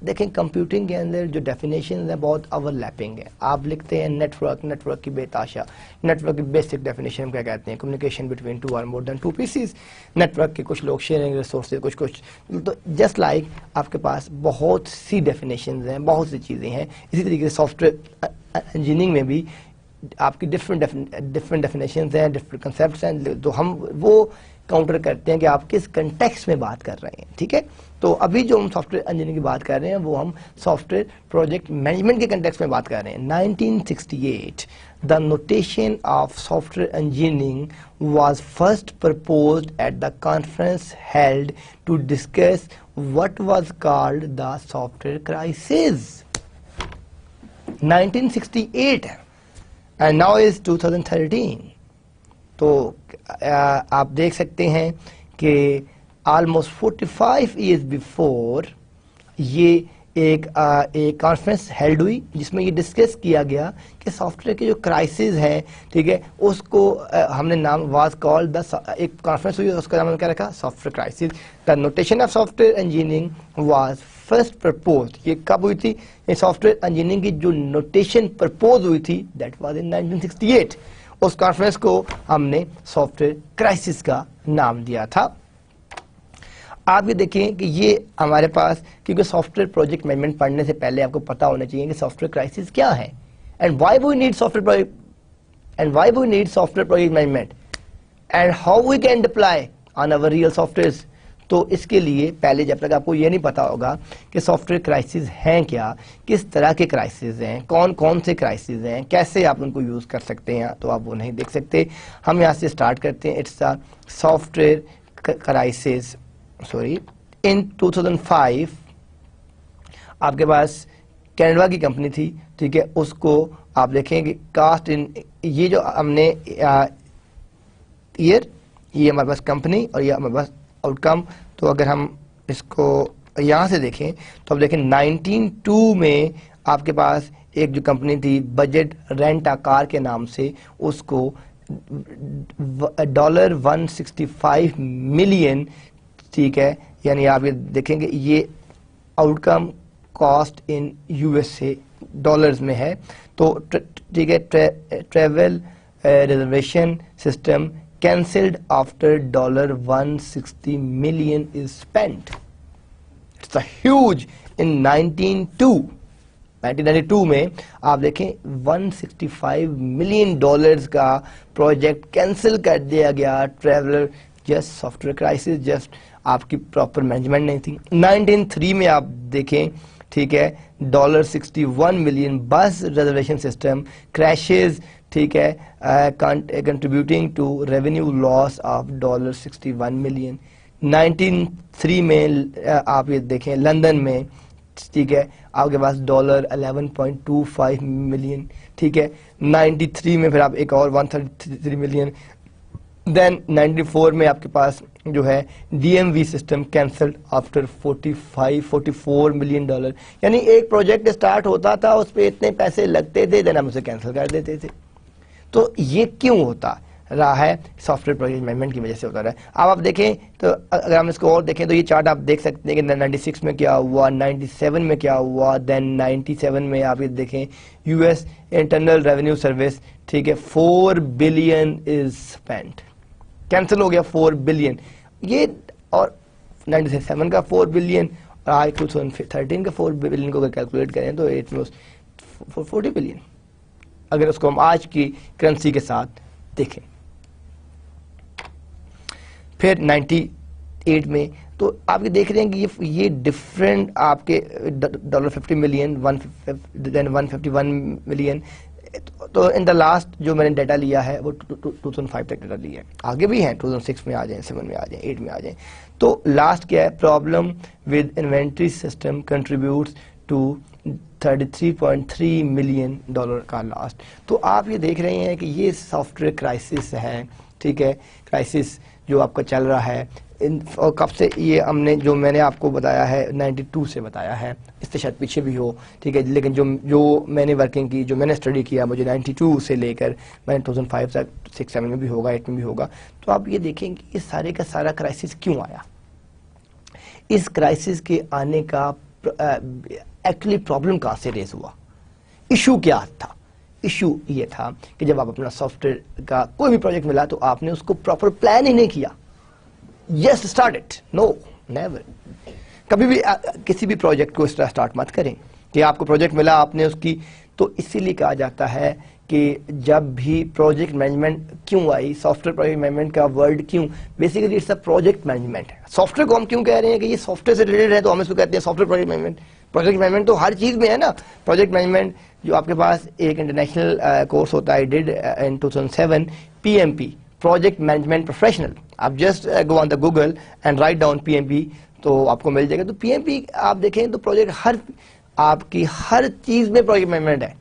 دیکھیں کمپیوٹنگ کے اندر جو ڈیفینیشنز ہیں بہت اوور لیپنگ ہے. آپ لکھتے ہیں نیٹورک کی بے تاشا. نیٹورک کی بیسک ڈیفینیشن ہم کیا کہتے ہیں, کمیونیکیشن بٹوین ٹو اور مور دین ٹو پیسز. نیٹورک کے کچھ لوگ شیئرنگ ریسورسز, کچھ تو جسٹ لائک آپ کے پاس بہت سی ڈیفینیشنز ہیں, بہت سی چیزیں ہیں. اسی طریقے سے سافٹ ویئر انجینئرنگ میں بھی آپ کی ڈفرینٹ ڈیفینیشنز ہیں, ڈفرینٹ کنسیپٹس ہیں. تو ہم وہ کاؤنٹر کرتے ہیں کہ آپ کس کنٹیکسٹ میں بات کر رہے ہیں, ٹھیک ہے. تو ابھی جو ہم سافٹ ویئر انجینئرنگ کی بات کر رہے ہیں وہ ہم سافٹ ویئر پروجیکٹ مینجمنٹ کے کنٹیکسٹ میں بات کر رہے ہیں. 1968 the notation of software engineering was first proposed at the conference held to discuss what was called the software crisis. 1968 and now is 2013. تو آپ دیکھ سکتے ہیں کہ آلموسٹ 45 ایئرز بیفور یہ ایک کانفرنس ہیلڈ ہوئی جس میں یہ ڈسکس کیا گیا کہ سافٹ ویئر کے جو کرائسز ہیں, ٹھیک ہے, اس کو ہم نے نام واز کالڈ ایک کانفرنس ہوئی, اس کا نام ہم کیا رکھا, soft where crisis. The notation of software engineering was first proposed. یہ کب ہوئی تھی, سافٹ ویئر انجینئرنگ کی جو نوٹیشن پرپوز ہوئی تھی دیٹ واز ان 1968. اس کانفرنس کو ہم نے سافٹ ویئر کرائسس کا نام دیا تھا. آپ یہ دیکھیں کہ یہ ہمارے پاس، کیونکہ سافٹ ویئر پروجیکٹ مینجمنٹ پڑھنے سے پہلے آپ کو پتا ہونا چاہیے کہ سافٹ ویئر کرائسس کیا ہے، and why we need software project management and how we can deploy on our real software. تو اس کے لیے پہلے جب تک آپ کو یہ نہیں پتا ہوگا کہ سافٹ ویئر کرائسس ہیں کیا، کس طرح کے کرائسس ہیں، کون کون سے کرائسس ہیں، کیسے آپ ان کو یوز کر سکتے ہیں، تو آپ وہ نہیں دیکھ سکتے. ہم یہاں سے سٹارٹ کرتے ہیں. It's a software crisis in 2005 آپ کے پاس کینیڈا کی کمپنی تھی، ٹھیک ہے. اس کو آپ دیکھیں کہ کاسٹ ان، یہ جو ہم نے ایئر، یہ ہمارے پاس کمپنی اور یہ ہمارے پاس آؤٹ کم. تو اگر ہم اس کو یہاں سے دیکھیں تو آپ دیکھیں 1992 میں آپ کے پاس ایک جو کمپنی تھی بجٹ رینٹ آ کار کے نام سے، اس کو $165 ملین، ٹھیک ہے. یعنی آپ یہ دیکھیں گے یہ آؤٹ کم کاسٹ ان USA ڈالرز میں ہے. تو ٹھیک ہے، travel reservation system cancelled after $160 million is spent. It's a huge in 1992 میں آپ دیکھیں $165 ملین کا پروجیکٹ کینسل کر دیا گیا. Traveller just soft where crisis, just آپ کی پراپر مینجمنٹ نہیں تھی. 1993 میں آپ دیکھیں، ٹھیک ہے، $61 ملین بس ریزرویشن سسٹم کریشز، ٹھیک ہے، contributing to revenue loss of $61 million. 1993 میں آپ یہ دیکھیں لندن میں، ٹھیک ہے، آپ کے پاس $11.25 ملین، ٹھیک ہے. 93 میں پھر آپ ایک اور 133 ملین. دین 94 میں آپ کے پاس جو ہے DMV system cancelled after $44 million. یعنی ایک پروجیکٹ اسٹارٹ ہوتا تھا، اس پہ اتنے پیسے لگتے تھے، دین ہم اسے کینسل کر دیتے تھے. تو یہ کیوں ہوتا رہا ہے؟ سافٹ ویئر پروجیکٹ مینجمنٹ کی وجہ سے ہوتا رہا ہے. اب آپ دیکھیں تو اگر ہم اس کو اور دیکھیں تو یہ چارٹ آپ دیکھ سکتے ہیں کہ 96 میں کیا ہوا، 97 میں کیا ہوا، دین 97 میں آپ یہ دیکھیں US انٹرنل ریونیو سروس، ٹھیک ہے، $4 بلین از اسپینٹ، کینسل ہو گیا 4 بلین. یہ اور 97 کا 4 بلین اور آج 2013 کا 4 بلین کو اگر کیلکولیٹ کریں تو اٹ واز 40 بلین اگر اس کو ہم آج کی کرنسی کے ساتھ دیکھیں. پھر 98 میں تو آپ یہ دیکھ رہے ہیں کہ یہ ڈفرینٹ آپ کے $50 ملین، 151 ملین. تو ان دا لاسٹ جو میں نے ڈیٹا لیا ہے وہ 2005 تک ڈیٹا لیا ہے، آگے بھی ہیں 2006 میں آ جائیں، 7 میں آ جائیں، 8 میں آ جائیں. تو لاسٹ کیا ہے؟ Problem with inventory system contributes to $33.3 million کا لاسٹ. تو آپ یہ دیکھ رہے ہیں کہ یہ سافٹ ویئر کرائسس ہے، ٹھیک ہے، کرائسس جو آپ کا چل رہا ہے. اور کب سے یہ ہم نے جو میں نے آپ کو بتایا ہے 92 سے بتایا ہے، اس سے شاید پیچھے بھی ہو، ٹھیک ہے، لیکن جو میں نے ورکنگ کی، جو میں نے اسٹڈی کیا، مجھے 92 سے لے کر میں 2005 تک 6 7 میں بھی ہوگا، 8 میں بھی ہوگا. تو آپ یہ دیکھیں کہ یہ سارے کا سارا کرائسس کیوں آیا. اس کرائسس کے آنے کا ایکچولی پرابلم کہاں سے ریز ہوا، ایشو کیا تھا؟ ایشو یہ تھا کہ جب آپ اپنا سافٹ ویئر کا کوئی بھی پروجیکٹ ملا تو آپ نے اس کو پراپر پلان ہی نہیں کیا. Just start it. No, never. کبھی بھی کسی بھی پروجیکٹ کو اس طرح سٹارٹ مت کریں کہ آپ کو پروجیکٹ ملا، آپ نے اس کی، تو اسی لیے کہا جاتا ہے کہ جب بھی پروجیکٹ مینجمنٹ کیوں آئی، سافٹ ویئر پروجیکٹ مینجمنٹ کا ورڈ کیوں، basically it's a project management. Software کو ہم کیوں کہہ رہے ہیں کہ یہ سافٹ ویئر سے ریلیٹڈ ہے تو ہم اس کو کہتے ہیں soft where project management. Project management تو ہر چیز میں ہے نا. پروجیکٹ مینجمنٹ جو آپ کے پاس ایک انٹرنیشنل کورس ہوتا ہے ڈیڈ ان 2007 PMP پروجیکٹ مینجمنٹ پروفیشنل. آپ just go on the Google and write down PMP تو آپ کو مل جائے گا. تو PMP آپ دیکھیں تو پروجیکٹ ہر آپ کی ہر چیز میں پروجیکٹ مینجمنٹ ہے.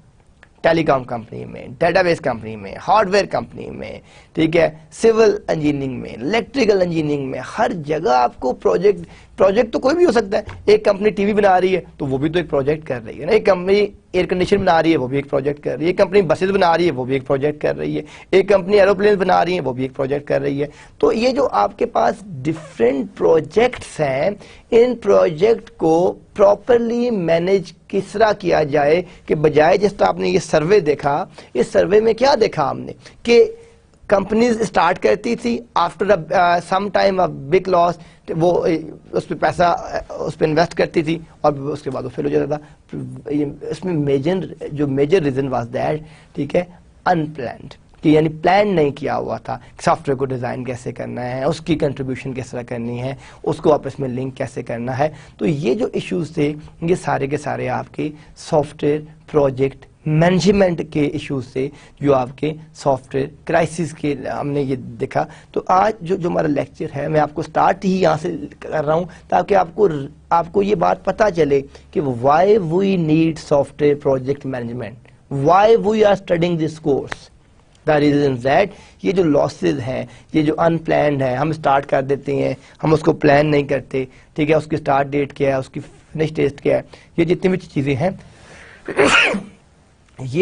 ٹیلی کام کمپنی میں، ڈیٹا بیس کمپنی میں، ہارڈ ویئر کمپنی میں، ٹھیک ہے، سول انجینئرنگ میں، الیکٹریکل انجینئرنگ میں، ہر جگہ آپ کو پروجیکٹ تو کوئی بھی ہو سکتا ہے. ایک کمپنی ٹی وی بنا رہی ہے تو وہ بھی تو ایک پروجیکٹ کر رہی ہے نا. ایک کمپنی ایئر کنڈیشن بنا رہی ہے وہ بھی ایک پروجیکٹ کر رہی ہے. ایک کمپنی بسز بنا رہی ہے وہ بھی ایک پروجیکٹ کر رہی ہے. ایک کمپنی ایروپلین بنا رہی ہے وہ بھی ایک پروجیکٹ کر رہی ہے. تو یہ جو آپ کے پاس ڈفرینٹ پروجیکٹس ہیں، ان پروجیکٹ کو پراپرلی مینج کس طرح کیا جائے کہ بجائے جس طرح آپ نے یہ سروے دیکھا، اس سروے میں کیا دیکھا ہم نے کہ کمپنیز اسٹارٹ کرتی تھی, after some time big loss وہ اس پہ پیسہ اس پہ انویسٹ کرتی تھی اور اس کے بعد وہ فیل ہو جاتا تھا. اس میں میجر ریزن واز دیٹ, ٹھیک ہے, ان پلانڈ, کہ یعنی پلان نہیں کیا ہوا تھا سافٹ ویئر کو ڈیزائن کیسے کرنا ہے, اس کی کنٹریبیوشن کس طرح کرنی ہے, اس کو آپس میں لنک کیسے کرنا ہے. تو یہ جو ایشوز تھے یہ سارے کے سارے آپ کے سافٹ ویئر پروجیکٹ مینجمنٹ کے ایشوز تھے, جو آپ کے سافٹ ویئر کرائسس کے ہم نے یہ دیکھا. تو آج جو ہمارا لیکچر ہے میں آپ کو سٹارٹ ہی یہاں سے کر رہا ہوں تاکہ آپ کو یہ بات پتہ چلے کہ why we need software project management, why we are studying this course. The reason that یہ جو لاسز ہیں, یہ جو ان پلانڈ ہے, ہم اسٹارٹ کر دیتے ہیں, ہم اس کو پلان نہیں کرتے, ٹھیک ہے, اس کی اسٹارٹ ڈیٹ کیا ہے, اس کی فنش ڈیٹ کیا ہے, یہ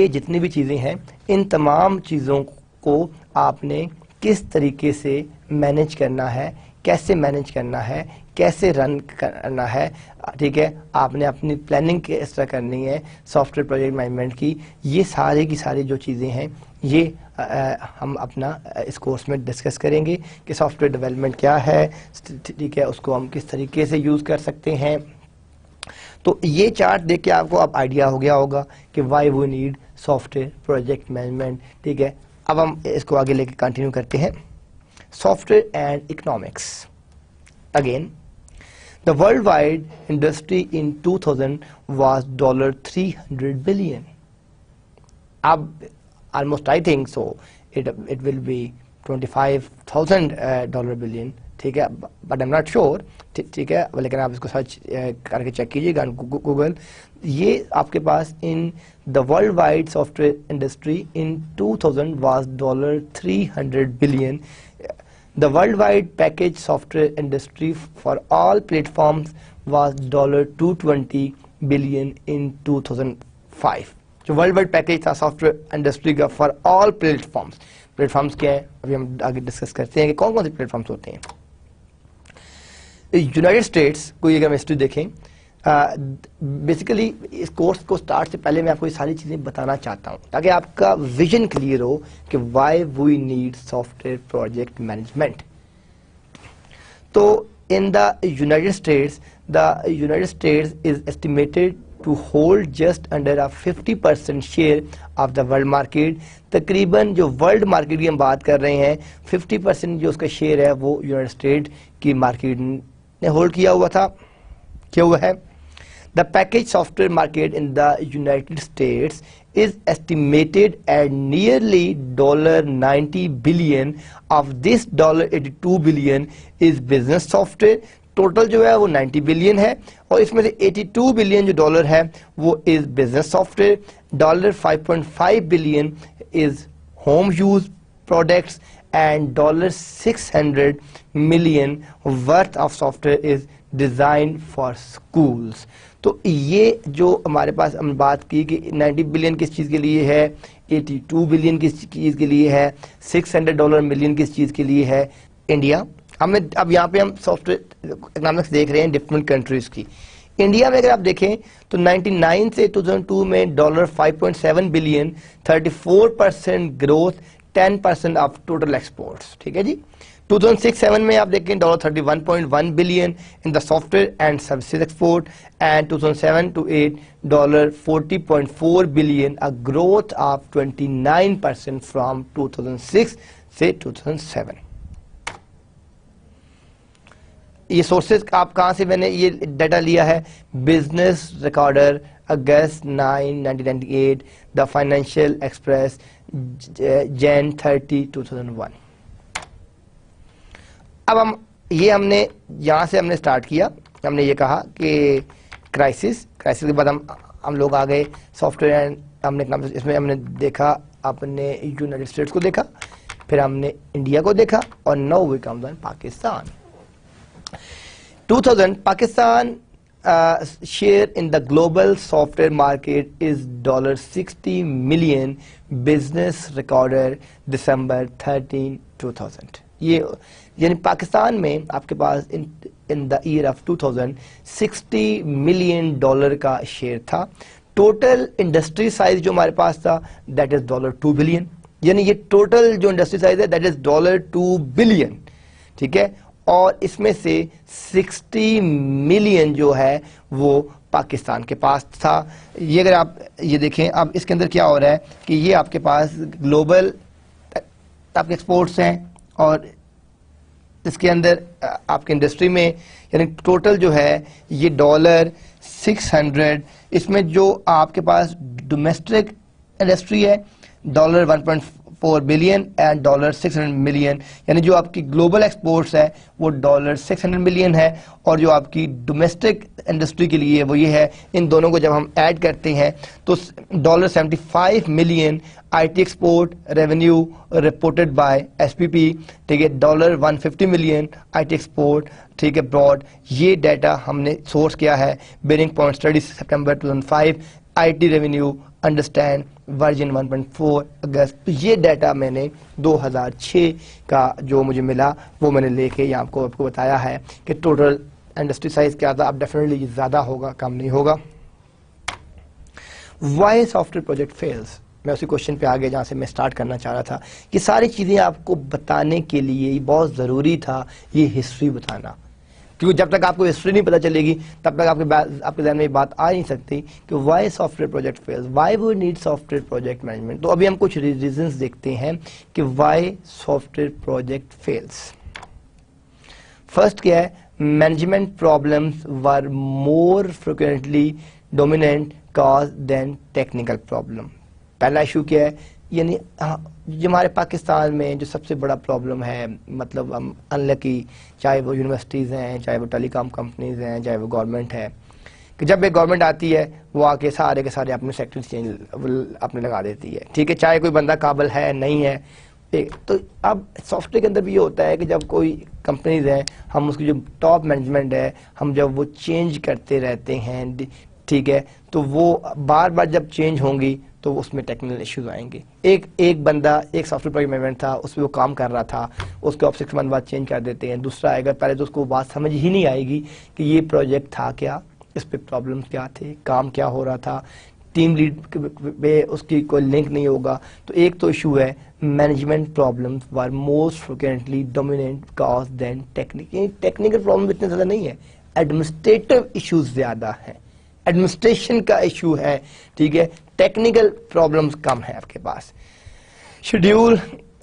جتنی بھی چیزیں ہیں ان تمام چیزوں کو آپ نے کس طریقے سے مینیج کرنا ہے, کیسے مینیج کرنا ہے, کیسے رن کرنا ہے, ٹھیک ہے, آپ نے اپنی پلاننگ کس طرح کرنی ہے سافٹ ویئر پروجیکٹ مینجمنٹ کی. یہ سارے کی ساری جو چیزیں ہیں یہ ہم اپنا اس کورس میں ڈسکس کریں گے کہ سافٹ ویئر ڈیولپمنٹ کیا ہے, ٹھیک ہے, اس کو ہم کس طریقے سے یوز کر سکتے ہیں. تو یہ چارٹ دیکھ کے آپ کو اب آئیڈیا ہو گیا ہوگا کہ why we need software project management, ٹھیک ہے. اب ہم اس کو آگے لے کے کنٹینیو کرتے ہیں. Soft where and economics. Again the worldwide industry in 2000 was $300 billion. Ab almost I think so it will be $25,000 billion, ٹھیک ہے, but I'm not sure, ٹھیک ہے, لیکن آپ اس کو سرچ کر کے چیک کیجیے گا گوگل. یہ آپ کے پاس in the worldwide software industry in 2000 was $300 billion. The worldwide package software industry for all platforms was $220 billion in 2005. جو ورلڈ وائڈ پیکیج تھا سافٹ ویئر انڈسٹری کا فار آل پلیٹفارمس. پلیٹفارمس کیا ہے ابھی ہم آگے ڈسکس کرتے ہیں کہ کون کون سے پلیٹفارمس ہوتے ہیں. یونائٹڈ اسٹیٹس کو اگر ہم ہسٹری دیکھیں, بیسیکلی اس کورس کو سٹارٹ سے پہلے میں آپ کو یہ ساری چیزیں بتانا چاہتا ہوں تاکہ آپ کا ویژن کلیئر ہو کہ why we need software project management. تو in the United States is estimated to hold just under a 50% share of the world market. تقریباً جو ورلڈ مارکیٹ کی ہم بات کر رہے ہیں 50% جو اس کا شیئر ہے وہ یونائٹڈ اسٹیٹ کی مارکیٹ نے ہولڈ کیا ہوا تھا. کیا ہوا ہے؟ The package software market in the United States is estimated at nearly $90 billion. Of this $82 billion is business software. Total جو ہے وہ 90 بلین ہے اور اس میں سے 82 بلین جو ڈالر ہے وہ is business soft where, $5.5 billion is home use products and $600 million worth of soft where is design for schools. تو یہ جو ہمارے پاس ہم بات کی کہ 90 بلین کس چیز کے لیے ہے, 82 بلین کس چیز کے لیے ہے, $600 ملین کس چیز کے لیے ہے. انڈیا, ہم نے اب یہاں پہ ہم سافٹ ویئر اکنامکس دیکھ رہے ہیں ڈفرنٹ کنٹریز کی. انڈیا میں اگر آپ دیکھیں تو 99 سے 2002 میں $5.7 billion, 34% growth, 10% of total exports. ٹھیک ہے جی. 2006-7 میں آپ دیکھیں $31.1 billion in the soft where and services export, and 2007-8 $40.4 billion, a growth of 29% from 2006 سے 2007. یہ سورسز آپ کہاں سے میں نے یہ ڈیٹا لیا ہے؟ Business recorder August 9, 1998, the financial express Jan 30, 2001. اب ہم نے یہاں سے ہم نے اسٹارٹ کیا, ہم نے یہ کہا کہ کرائسس کے بعد ہم لوگ آ گئے سافٹ ویئر, ہم نے اس میں ہم نے دیکھا اپنے یونائٹڈ اسٹیٹس کو دیکھا, پھر ہم نے انڈیا کو دیکھا, اور نو وی کم آن Pakistan. 2000 Pakistan share in the global software market is $60 million, business recorded December 13, 2000. یہ یعنی پاکستان میں آپ کے پاس in the year of 2000 $60 million کا شیئر تھا. ٹوٹل انڈسٹری سائز جو ہمارے پاس تھا that is $2 billion. یعنی یہ ٹوٹل جو انڈسٹری سائز ہے دیٹ از $2 بلین, ٹھیک ہے, اور اس میں سے 60 ملین جو ہے وہ پاکستان کے پاس تھا. یہ اگر آپ یہ دیکھیں اب اس کے اندر کیا ہو رہا ہے کہ یہ آپ کے پاس گلوبل آپ کے ایکسپورٹس ہیں, اور اس کے اندر آپ کے انڈسٹری میں یعنی ٹوٹل جو ہے یہ $600, اس میں جو آپ کے پاس ڈومیسٹک انڈسٹری ہے $1.4 بلین اینڈ $600 ملین, یعنی جو آپ کی گلوبل ایکسپورٹس ہے وہ $600 ملین ہے, اور جو آپ کی ڈومیسٹک انڈسٹری کے لیے وہ یہ ہے. ان دونوں کو جب ہم ایڈ کرتے ہیں تو $75 million I T export revenue reported by S P P, ٹھیک ہے, $150 ملین آئی ٹی ایکسپورٹ, ٹھیک ہے, براڈ. یہ ڈیٹا ہم نے سورس کیا ہے BearingPoint study September 2005, I T revenue understand version 1.4 August. تو یہ ڈیٹا میں نے 2006 کا جو مجھے ملا وہ میں نے لے کے آپ کو بتایا ہے کہ ٹوٹل انڈسٹری سائز کیا تھا. اب ڈیفینیٹلی زیادہ ہوگا, کم نہیں ہوگا. Why software project fails, میں اسی کوشچن پہ آگے جہاں سے میں سٹارٹ کرنا چاہ رہا تھا. یہ ساری چیزیں آپ کو بتانے کے لیے بہت ضروری تھا یہ ہسٹری بتانا, کیونکہ جب تک آپ کو ہسٹری نہیں پتہ چلے گی تب تک آپ کے ذہن میں یہ بات آ نہیں سکتی کہ why software project fails, why we need software project management. تو ابھی ہم کچھ ریزنز دیکھتے ہیں کہ why software project fails. First کیا ہے, management problems were more frequently dominant cause than technical problem. پہلا ایشو کیا ہے, یعنی جو ہمارے پاکستان میں جو سب سے بڑا پرابلم ہے, مطلب ہم انلکی, چاہے وہ یونیورسٹیز ہیں, چاہے وہ ٹیلی کام کمپنیز ہیں, چاہے وہ گورنمنٹ ہے, کہ جب ایک گورنمنٹ آتی ہے وہ آ کے سارے کے سارے اپنے سیکٹرز چینج اپنے لگا دیتی ہے, ٹھیک ہے, چاہے کوئی بندہ قابل ہے نہیں ہے. تو اب سافٹ ویئر کے اندر بھی یہ ہوتا ہے کہ جب کوئی کمپنیز ہیں, ہم اس کی جو ٹاپ مینجمنٹ ہے ہم جب وہ چینج کرتے رہتے ہیں, ٹھیک ہے, تو وہ بار بار جب چینج ہوں گی تو اس میں ٹیکنیکل ایشوز آئیں گے. ایک بندہ ایک سافٹ ویئر پروجیکٹ مینجمنٹ تھا, اس پہ وہ کام کر رہا تھا, اس کو آپ 6 منتھ بعد چینج کر دیتے ہیں. دوسرا آئے گا, پہلے تو اس کو بات سمجھ ہی نہیں آئے گی کہ یہ پروجیکٹ تھا کیا, اس پہ پرابلم کیا تھے, کام کیا ہو رہا تھا, ٹیم لیڈ پہ اس کی کوئی لنک نہیں ہوگا. تو ایک تو ایشو ہے مینجمنٹ پرابلمز ور most frequently dominant cause than technical. Technical problem اتنے زیادہ نہیں ہے, ایڈمنسٹریٹو ایشوز زیادہ ہیں, ایڈمنسٹریشن کا ایشو ہے, ٹھیک ہے, ٹیکنیکل پرابلمز کم ہیں آپ کے پاس. Schedule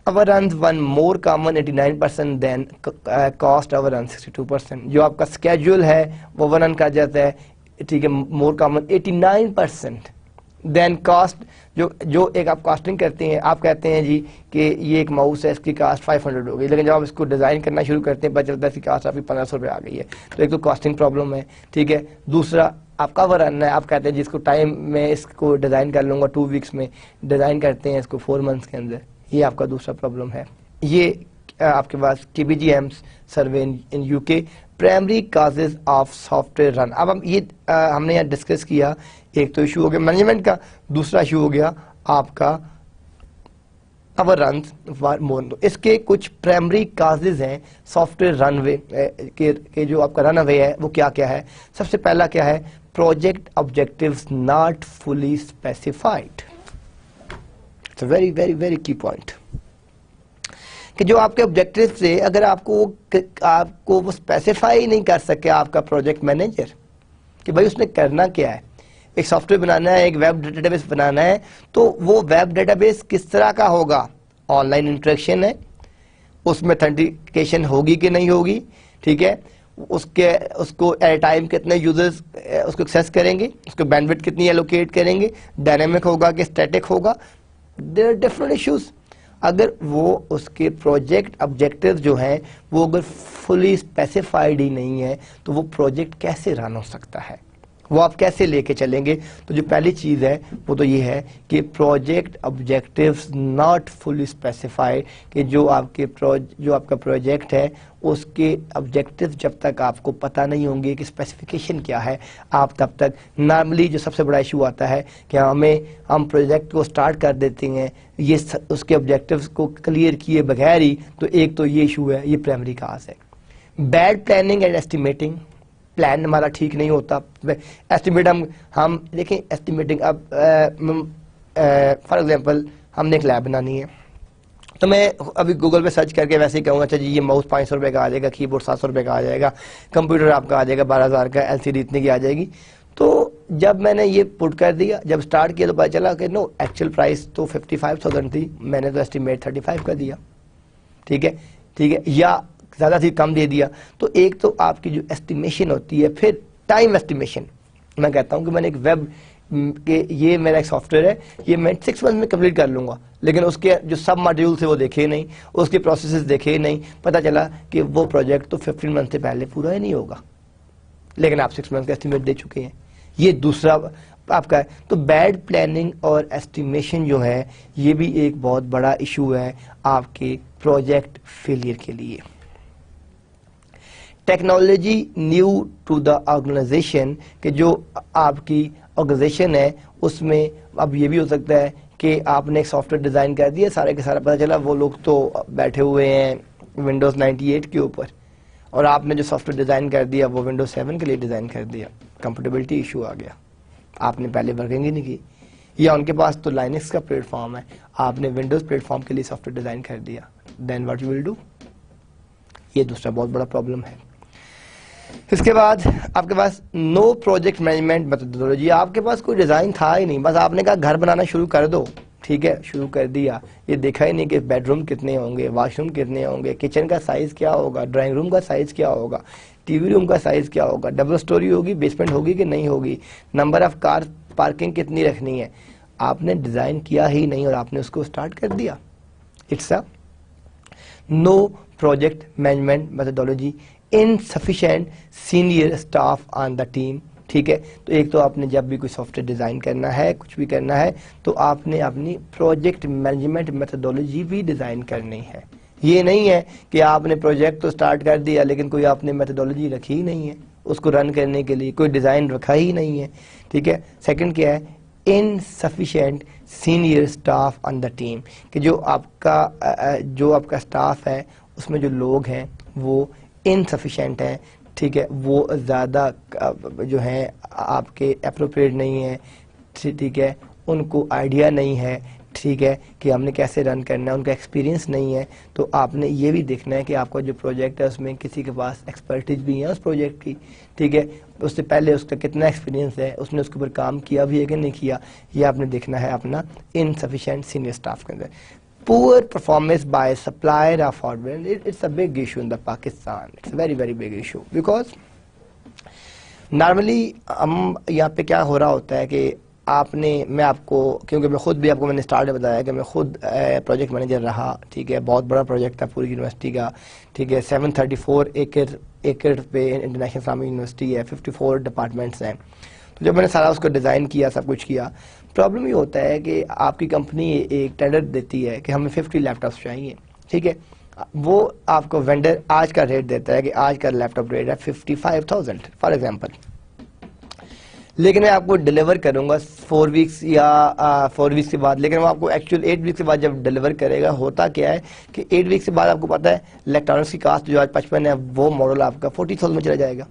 overruns one more common 89% than cost overrun 62%. جو آپ کا اسکیجول ہے وہ اوور رن کر جاتا ہے, ٹھیک ہے, مور کامن 89% دین کاسٹ. جو ایک آپ کاسٹنگ کرتے ہیں, آپ کہتے ہیں جی کہ یہ ایک ماؤس ہے, اس کی کاسٹ 500 ہو گئی, لیکن جب آپ اس کو ڈیزائن کرنا شروع کرتے ہیں پتہ چلتا ہے اس کی کاسٹ آپ کی 1500 آ گئی ہے. تو ایک تو کاسٹنگ پرابلم ہے, ٹھیک ہے. دوسرا آپ کا اوور رن ہے, آپ کہتے ہیں جس کو ٹائم میں اس کو ڈیزائن کر لوں گا 2 ویکس میں, ڈیزائن کرتے ہیں اس کو 4 منتھس کے اندر. یہ آپ کا دوسرا پرابلم ہے. یہ آپ کے پاس KPMG's survey in UK primary causes of software run. اب ہم نے یہاں ڈسکس کیا, ایک تو ایشو ہو گیا مینجمنٹ کا, دوسرا ایشو ہو گیا آپ کا اوور رنز فار مور. اس کے کچھ پرائمری کازز ہیں سافٹ ویئر رن وے کے, جو آپ کا رن اوے ہے وہ کیا کیا ہے. سب سے پہلا کیا ہے, project objectives not fully specified. It's a very very very key point کہ جو آپ کے آبجیکٹیو سے اگر آپ کو وہ اسپیسیفائی نہیں کر سکے آپ کا پروجیکٹ مینیجر کہ بھائی اس نے کرنا کیا ہے. ایک سافٹ ویئر بنانا ہے, ایک ویب ڈیٹا بیس بنانا ہے, تو وہ ویب ڈیٹا بیس کس طرح کا ہوگا, آن لائن انٹریکشن ہے, اس میں اتھینٹیکیشن ہوگی کہ نہیں ہوگی, ٹھیک ہے, اس کو ایٹ ٹائم کتنے یوزرز اس کو ایکسیس کریں گے, اس کو بینڈ وڈتھ کتنی ایلوکیٹ کریں گے, ڈائنامک ہوگا کہ اسٹیٹک ہوگا. There are different issues. اگر وہ اس کے پروجیکٹ آبجیکٹیو جو ہیں وہ اگر فلی اسپیسیفائڈ ہی نہیں ہے تو وہ پروجیکٹ کیسے رن ہو سکتا ہے, وہ آپ کیسے لے کے چلیں گے. تو جو پہلی چیز ہے وہ تو یہ ہے کہ project objectives not fully specify, کہ جو آپ کا پروجیکٹ ہے اس کے آبجیکٹیو جب تک آپ کو پتہ نہیں ہوں گے کہ اسپیسیفیکیشن کیا ہے, آپ تب تک نارملی جو سب سے بڑا ایشو آتا ہے کہ ہم پروجیکٹ کو سٹارٹ کر دیتے ہیں یہ اس کے آبجیکٹیوز کو کلیئر کیے بغیر ہی. تو ایک تو یہ ایشو ہے, یہ پرائمری کاز ہے. Bad planning and estimating, plan ہمارا ٹھیک نہیں ہوتا. ایسٹیمیٹ دیکھیں ایسٹیمیٹنگ, اب فار ایگزامپل ہم نے ایک لیب بنانی ہے, تو میں ابھی گوگل پہ سرچ کر کے ویسے ہی کہوں گا اچھا جی یہ ماؤس 500 روپے کا آ جائے گا, کی بورڈ 700 روپے کا آ جائے گا, کمپیوٹر آپ کا آ جائے گا 12,000 کا, ایل سی ڈی اتنے کی آ جائے گی. تو جب میں نے یہ پٹ کر دیا, جب سٹارٹ کیا تو پتا چلا کہ نو ایکچوئل پرائس تو 55,000 تھی, میں نے تو اسٹیمیٹ 35 کا دیا. ٹھیک ہے, یا زیادہ تھی کم دے دیا. تو ایک تو آپ کی جو اسٹیمیشن ہوتی ہے, پھر ٹائم اسٹیمیشن. میں کہتا ہوں کہ میں نے ایک ویب کہ یہ میرا ایک سافٹ ویئر ہے, یہ میں 6 منتھ میں کمپلیٹ کر لوں گا, لیکن اس کے جو سب ماڈیولس ہیں وہ دیکھے نہیں, اس کے پروسیسز دیکھے نہیں, پتہ چلا کہ وہ پروجیکٹ تو 15 منتھ سے پہلے پورا ہی نہیں ہوگا, لیکن آپ 6 منتھ کا اسٹیمیٹ دے چکے ہیں. یہ دوسرا آپ کا ہے. تو بیڈ پلاننگ اور اسٹیمیشن جو ہے یہ بھی ایک بہت بڑا ایشو ہے آپ کے پروجیکٹ فیلئر کے لیے. Technology new to the organisation, کہ جو آپ کی آرگنائزیشن ہے اس میں اب یہ بھی ہو سکتا ہے کہ آپ نے ایک سافٹ ویئر ڈیزائن کر دیا, سارے کے سارا پتہ چلا وہ لوگ تو بیٹھے ہوئے ہیں ونڈوز 98 کے اوپر, اور آپ نے جو سافٹ ویئر ڈیزائن کر دیا وہ ونڈوز 7 کے لیے ڈیزائن کر دیا. کمفرٹیبلٹی ایشو آ گیا, آپ نے پہلے ورکنگ ہی نہیں کی. یا ان کے پاس تو لائنکس کا پلیٹ فارم ہے, آپ نے ونڈوز پلیٹ فارم کے لیے سافٹ ویئر ڈیزائن کر دیا, دین واٹ یو ول ڈو. یہ دوسرا بہت بڑا پرابلم ہے. اس کے بعد آپ کے پاس نو پروجیکٹ مینجمنٹ میتھڈولوجی, آپ کے پاس کوئی ڈیزائن تھا ہی نہیں, بس آپ نے کہا گھر بنانا شروع کر دو. ٹھیک ہے, شروع کر دیا, یہ دیکھا ہی نہیں کہ بیڈ روم کتنے ہوں گے, واش روم کتنے ہوں گے, کچن کا سائز کیا ہوگا, ڈرائنگ روم کا سائز کیا ہوگا, ٹی وی روم کا سائز کیا ہوگا, ڈبل سٹوری ہوگی, بیسمنٹ ہوگی کہ نہیں ہوگی, نمبر آف کار پارکنگ کتنی رکھنی ہے. آپ نے ڈیزائن کیا ہی نہیں اور آپ نے اس کو سٹارٹ کر دیا. It's a no project management methodology, insufficient senior staff on the team. ٹھیک ہے, تو ایک تو آپ نے جب بھی کوئی سافٹ ویئر ڈیزائن کرنا ہے, کچھ بھی کرنا ہے, تو آپ نے اپنی پروجیکٹ مینجمنٹ میتھڈولوجی بھی ڈیزائن کرنی ہے. یہ نہیں ہے کہ آپ نے پروجیکٹ تو سٹارٹ کر دیا لیکن کوئی آپ نے میتھڈولوجی رکھی ہی نہیں ہے اس کو رن کرنے کے لیے, کوئی ڈیزائن رکھا ہی نہیں ہے. ٹھیک ہے. سیکنڈ کیا ہے, insufficient senior staff on the team, کہ جو آپ کا سٹاف ہے اس میں جو لوگ ہیں وہ انسفیشینٹ ہیں. ٹھیک ہے, وہ زیادہ جو ہیں آپ کے اپروپریٹ نہیں ہیں. ٹھیک ہے, ان کو آئیڈیا نہیں ہے. ٹھیک ہے, کہ ہم نے کیسے رن کرنا ہے, ان کا ایکسپیرینس نہیں ہے. تو آپ نے یہ بھی دیکھنا ہے کہ آپ کا جو پروجیکٹ ہے اس میں کسی کے پاس ایکسپرٹیز بھی ہے اس پروجیکٹ کی. ٹھیک ہے, اس سے پہلے اس کا کتنا ایکسپیرینس ہے, اس نے اس کے اوپر کام کیا بھی ہے کہ نہیں کیا, یہ آپ نے دیکھنا ہے اپنا انسفیشینٹ سینئر اسٹاف کے اندر. Poor performance by supplier of hardware, it's a big issue in the Pakistan. It's a very very big issue because normally ہم یہاں پہ کیا ہو رہا ہوتا ہے کہ میں آپ کو, کیونکہ میں خود بھی آپ کو میں نے اسٹارٹ میں بتایا کہ میں خود پروجیکٹ مینیجر رہا. ٹھیک ہے, بہت بڑا پروجیکٹ تھا پوری یونیورسٹی کا. ٹھیک ہے, 734 ایکڑ پہ انٹرنیشنل اسلامی یونیورسٹی ہے, 54 ڈپارٹمنٹس ہیں. تو جب میں نے سارا اس کو ڈیزائن کیا, سب کچھ کیا, پرابلم یہ ہوتا ہے کہ آپ کی کمپنی ایک ٹینڈر دیتی ہے کہ ہمیں 50 لیپ ٹاپس چاہیے. ٹھیک ہے, وہ آپ کو وینڈر آج کا ریٹ دیتا ہے کہ آج کا لیپ ٹاپ ریٹ ہے 55,000 فار ایگزامپل, لیکن میں آپ کو ڈیلیور کروں گا 4 ویکس یا 4 ویکس کے بعد. لیکن وہ آپ کو ایکچوئل 8 ویکس کے بعد جب ڈیلیور کرے گا, ہوتا کیا ہے کہ 8 ویکس کے بعد آپ کو پتا ہے الیکٹرانکس کی کاسٹ جو آج 55 ہے وہ ماڈل آپ کا 40,000 میں چلا جائے گا.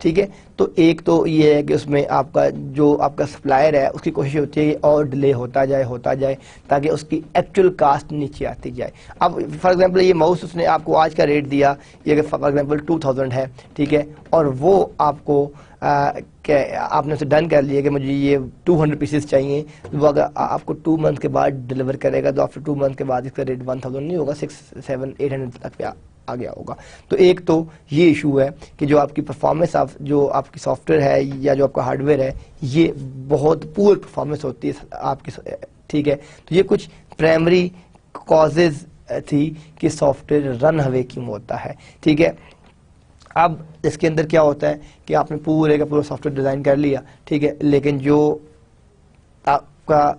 ٹھیک ہے, تو ایک تو یہ ہے کہ اس میں آپ کا جو آپ کا سپلائر ہے اس کی کوشش ہوتی ہے کہ اور ڈیلے ہوتا جائے تاکہ اس کی ایکچوئل کاسٹ نیچے آتی جائے. اب فار ایگزامپل یہ ماؤس اس نے آپ کو آج کا ریٹ دیا, یہ فار ایگزامپل 2000 ہے. ٹھیک ہے, اور وہ آپ کو آپ نے اسے ڈن کر لیا کہ مجھے یہ 200 پیسز چاہیے. وہ اگر آپ کو 2 منتھ کے بعد ڈیلیور کرے گا تو آفٹر 2 منتھ کے بعد اس کا ریٹ 1000 نہیں ہوگا, 600 700 800 تک پہ آ گیا ہوگا. تو ایک تو یہ ایشو ہے کہ جو آپ کی پرفارمنس جو آپ کی سافٹ ویئر ہے یا جو آپ کا ہارڈ ویئر ہے یہ بہت پور پرفارمنس ہوتی ہے آپ کی. ٹھیک ہے, تو یہ کچھ پرائمری کازز تھی کہ سافٹ ویئر رن ہوے کیوں ہوتا ہے. ٹھیک ہے, اب اس کے اندر کیا ہوتا ہے کہ آپ نے پورے کا پورا سافٹ ویئر ڈیزائن کر لیا. ٹھیک ہے, لیکن جو آپ کا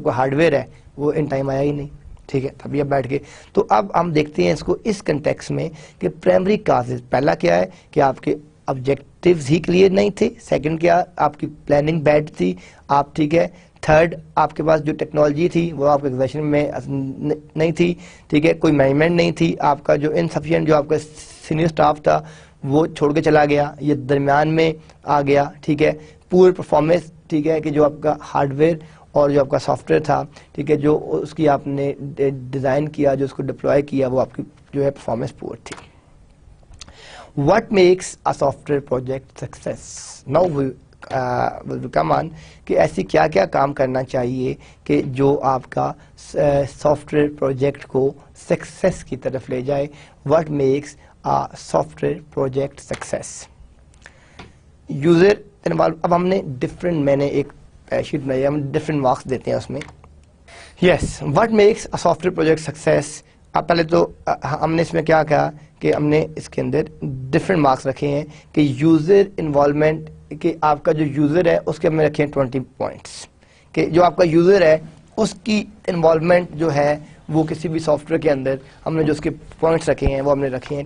ہارڈ ویئر ہے وہ ان ٹائم آیا ہی نہیں. ٹھیک ہے, تبھی اب بیٹھ کے. تو اب ہم دیکھتے ہیں اس کو اس کنٹیکس میں کہ پرائمری کازز پہلا کیا ہے کہ آپ کے آبجیکٹیوز ہی کلیئر نہیں تھے. سیکنڈ کیا, آپ کی پلاننگ بیڈ تھی آپ. ٹھیک ہے, تھرڈ آپ کے پاس جو ٹیکنالوجی تھی وہ آپ کے ایگزیکشن میں نہیں تھی. ٹھیک ہے, کوئی مینجمنٹ نہیں تھی. آپ کا جو انسفیشینٹ جو آپ کا سینئر اسٹاف تھا وہ چھوڑ کے چلا گیا, یہ درمیان میں آ گیا. ٹھیک ہے, پور پرفارمنس. ٹھیک ہے, کہ جو آپ کا ہارڈ ویئر اور جو آپ کا سافٹ ویئر تھا, ٹھیک ہے, جو اس کی آپ نے ڈیزائن کیا, جو اس کو ڈپلوائے کیا, وہ آپ کی جو ہے پرفارمنس پور تھی. What makes a software project success? Now we will come on کہ ایسی کیا کیا کام کرنا چاہیے کہ جو آپ کا سافٹ ویئر پروجیکٹ کو سکسیس کی طرف لے جائے. What makes a software project success? User involve. اب ہم نے ڈفرینٹ, میں نے ایک شیٹ بنائی ہے, ہم ڈفرینٹ مارکس دیتے ہیں اس میں. یس, what makes a software project success? اب پہلے تو ہم نے اس میں کیا کہا کہ ہم نے اس کے اندر ڈفرینٹ مارکس رکھے ہیں کہ یوزر انوالومنٹ, کہ آپ کا جو یوزر ہے اس کے ہم نے رکھے ہیں 20 پوائنٹس, کہ جو آپ کا یوزر ہے اس کی انوالومنٹ جو ہے وہ کسی بھی سافٹ ویئر کے اندر ہم نے جو اس کے پوائنٹس رکھے ہیں وہ ہم نے رکھے ہیں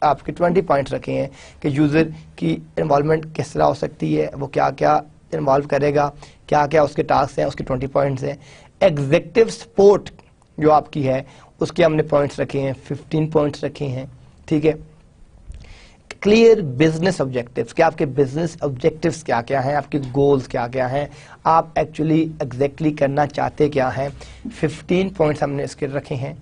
آپ کے 20 پوائنٹس رکھے ہیں کہ یوزر کی انوالومنٹ کس طرح ہو سکتی ہے, وہ کیا کیا انوالو کرے گا, کیا کیا اس کے ٹاسک ہیں, اس کے 20 پوائنٹس ہیں. ایگزیکٹو سپورٹ جو آپ کی ہے اس کے ہم نے پوائنٹس رکھے ہیں, 15 پوائنٹس رکھے ہیں, ٹھیک ہے. کلیئر بزنس آبجیکٹیوز, کہ آپ کے بزنس آبجیکٹیوز کیا کیا ہیں, آپ کے گولز کیا کیا ہیں, آپ ایکچولی ایگزیکٹلی کرنا چاہتے کیا ہیں, 15 پوائنٹس ہم نے اس کے رکھے ہیں.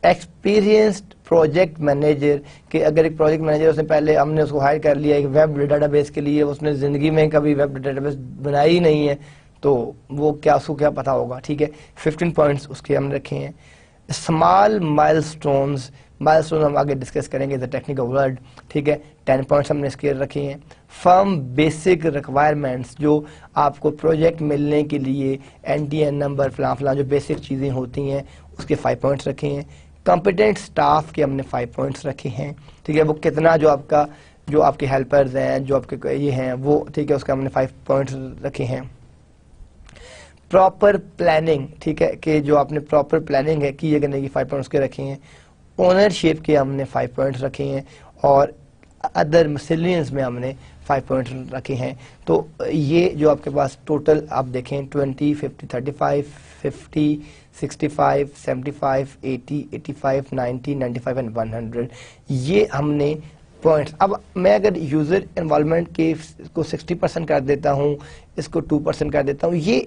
ایکسپیرینسڈ پروجیکٹ مینیجر, کہ اگر ایک پروجیکٹ مینیجر اس نے پہلے ہم نے اس کو ہائر کر لیا ایک ویب ڈیٹا بیس کے لیے, اس نے زندگی میں کبھی ویب ڈیٹا بیس بنائی نہیں ہے تو وہ کیا اس کو کیا پتا ہوگا, ٹھیک ہے. 15 پوائنٹس اس کے ہم نے رکھے ہیں. اسمال مائل اسٹونز ہم آگے ڈسکس کریں گے, ٹیکنیکل ورڈ, ٹھیک ہے. 10 پوائنٹس ہم نے اس کے رکھے ہیں. فرم بیسک ریکوائرمنٹس, جو آپ کو پروجیکٹ ملنے کے لیے NTN نمبر فلاں فلاں جو بیسک چیزیں ہوتی ہیں اس کے 5 پوائنٹس رکھے ہیں. کمپیٹنٹ اسٹاف کے ہم نے 5 پوائنٹس رکھے ہیں, ٹھیک ہے. وہ کتنا جو آپ کے ہیلپرز ہیں, جو آپ کے یہ ہیں وہ, ٹھیک ہے, اس کا ہم نے 5 پوائنٹس رکھے ہیں. پراپر پلاننگ, ٹھیک ہے, کہ جو آپ نے پراپر پلاننگ ہے کی یہ کرنے کی 5 پوائنٹس کے رکھے ہیں. اونرشپ کے ہم نے 5 پوائنٹس رکھے ہیں, اور ادر مسلینس میں ہم نے 5 پوائنٹس رکھے ہیں. تو یہ جو آپ کے پاس ٹوٹل آپ دیکھیں 20, 50, 35, 50, 65, 75, 80, 85, 90, 95 اینڈ 100, یہ ہم نے پوائنٹس. اب میں اگر یوزر انوالومنٹ کے اس کو 60% کر دیتا ہوں, اس کو 2% کر دیتا ہوں, یہ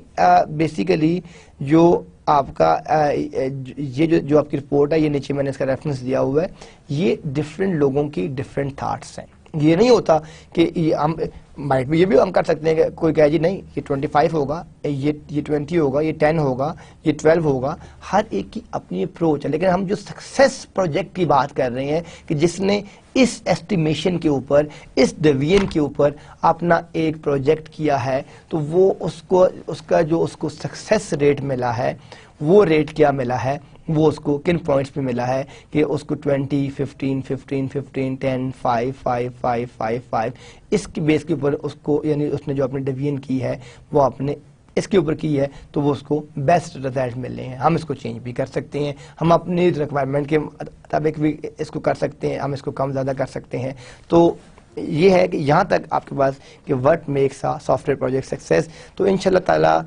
بیسیکلی جو آپ کا یہ جو آپ کی رپورٹ ہے, یہ نیچے میں نے اس کا ریفرنس دیا ہوا ہے, یہ ڈفرینٹ لوگوں کی ڈفرینٹ تھاٹس ہیں. یہ نہیں ہوتا کہ ہم مائٹ بھی, یہ بھی ہم کر سکتے ہیں کہ کوئی کہے جی نہیں یہ 25 ہوگا, یہ 20 ہوگا, یہ 10 ہوگا, یہ 12 ہوگا. ہر ایک کی اپنی اپروچ ہے. لیکن ہم جو سکسیس پروجیکٹ کی بات کر رہے ہیں کہ جس نے اس ایسٹیمیشن کے اوپر, اس ڈویژن کے اوپر اپنا ایک پروجیکٹ کیا ہے, تو وہ اس کو سکسیس ریٹ ملا ہے, وہ ریٹ کیا ملا ہے, وہ اس کو کن پوائنٹس پہ ملا ہے کہ اس کو 20, 15, 15, 15, 10, 5, 5, 5, 5, 5, اس کی بیس کے اوپر اس کو, یعنی اس نے جو اپنے ڈویژن کی ہے وہ اپنے اس کے اوپر کی ہے, تو وہ اس کو بیسٹ رزلٹ مل رہے ہیں. ہم اس کو چینج بھی کر سکتے ہیں, ہم اپنی ریکوائرمنٹ کے مطابق بھی اس کو کر سکتے ہیں, ہم اس کو کم زیادہ کر سکتے ہیں. تو یہ ہے کہ یہاں تک آپ کے پاس کہ what makes a software project success. تو انشاءاللہ تعالیٰ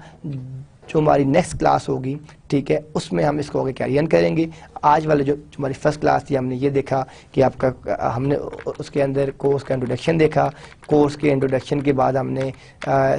جو ہماری نیکسٹ کلاس ہوگی, ٹھیک ہے, اس میں ہم اس کو آگے کیری آن کریں گے. آج والے جو ہماری فرسٹ کلاس تھی, ہم نے یہ دیکھا کہ آپ کا, ہم نے اس کے اندر کورس کا انٹروڈکشن دیکھا. کورس کے انٹروڈکشن کے بعد ہم نے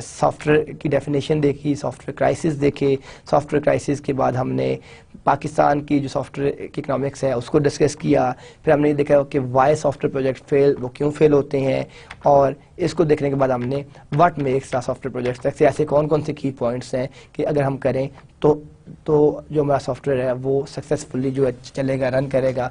سافٹ ویئر کی ڈیفینیشن دیکھی, سافٹ ویئر کرائسس دیکھے. سافٹ ویئر کرائسس کے بعد ہم نے پاکستان کی جو سافٹ ویئر کی اکنامکس ہے اس کو ڈسکس کیا. پھر ہم نے یہ دیکھا کہ وائی سافٹ ویئر پروجیکٹ فیل, وہ کیوں فیل ہوتے ہیں, اور اس کو دیکھنے کے بعد ہم نے what makes soft where project, ایسے کون کون سے کی پوائنٹس ہیں کہ اگر ہم کریں تو جو ہمارا سافٹ ویئر ہے وہ سکسیزفلی جو ہے چلے گا, رن کرے گا.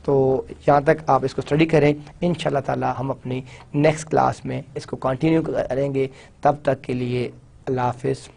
تو یہاں تک آپ اس کو اسٹڈی کریں. انشاءاللہ تعالی ہم اپنی نیکسٹ کلاس میں اس کو کنٹینیو کریں گے. تب تک کے لیے اللہ حافظ.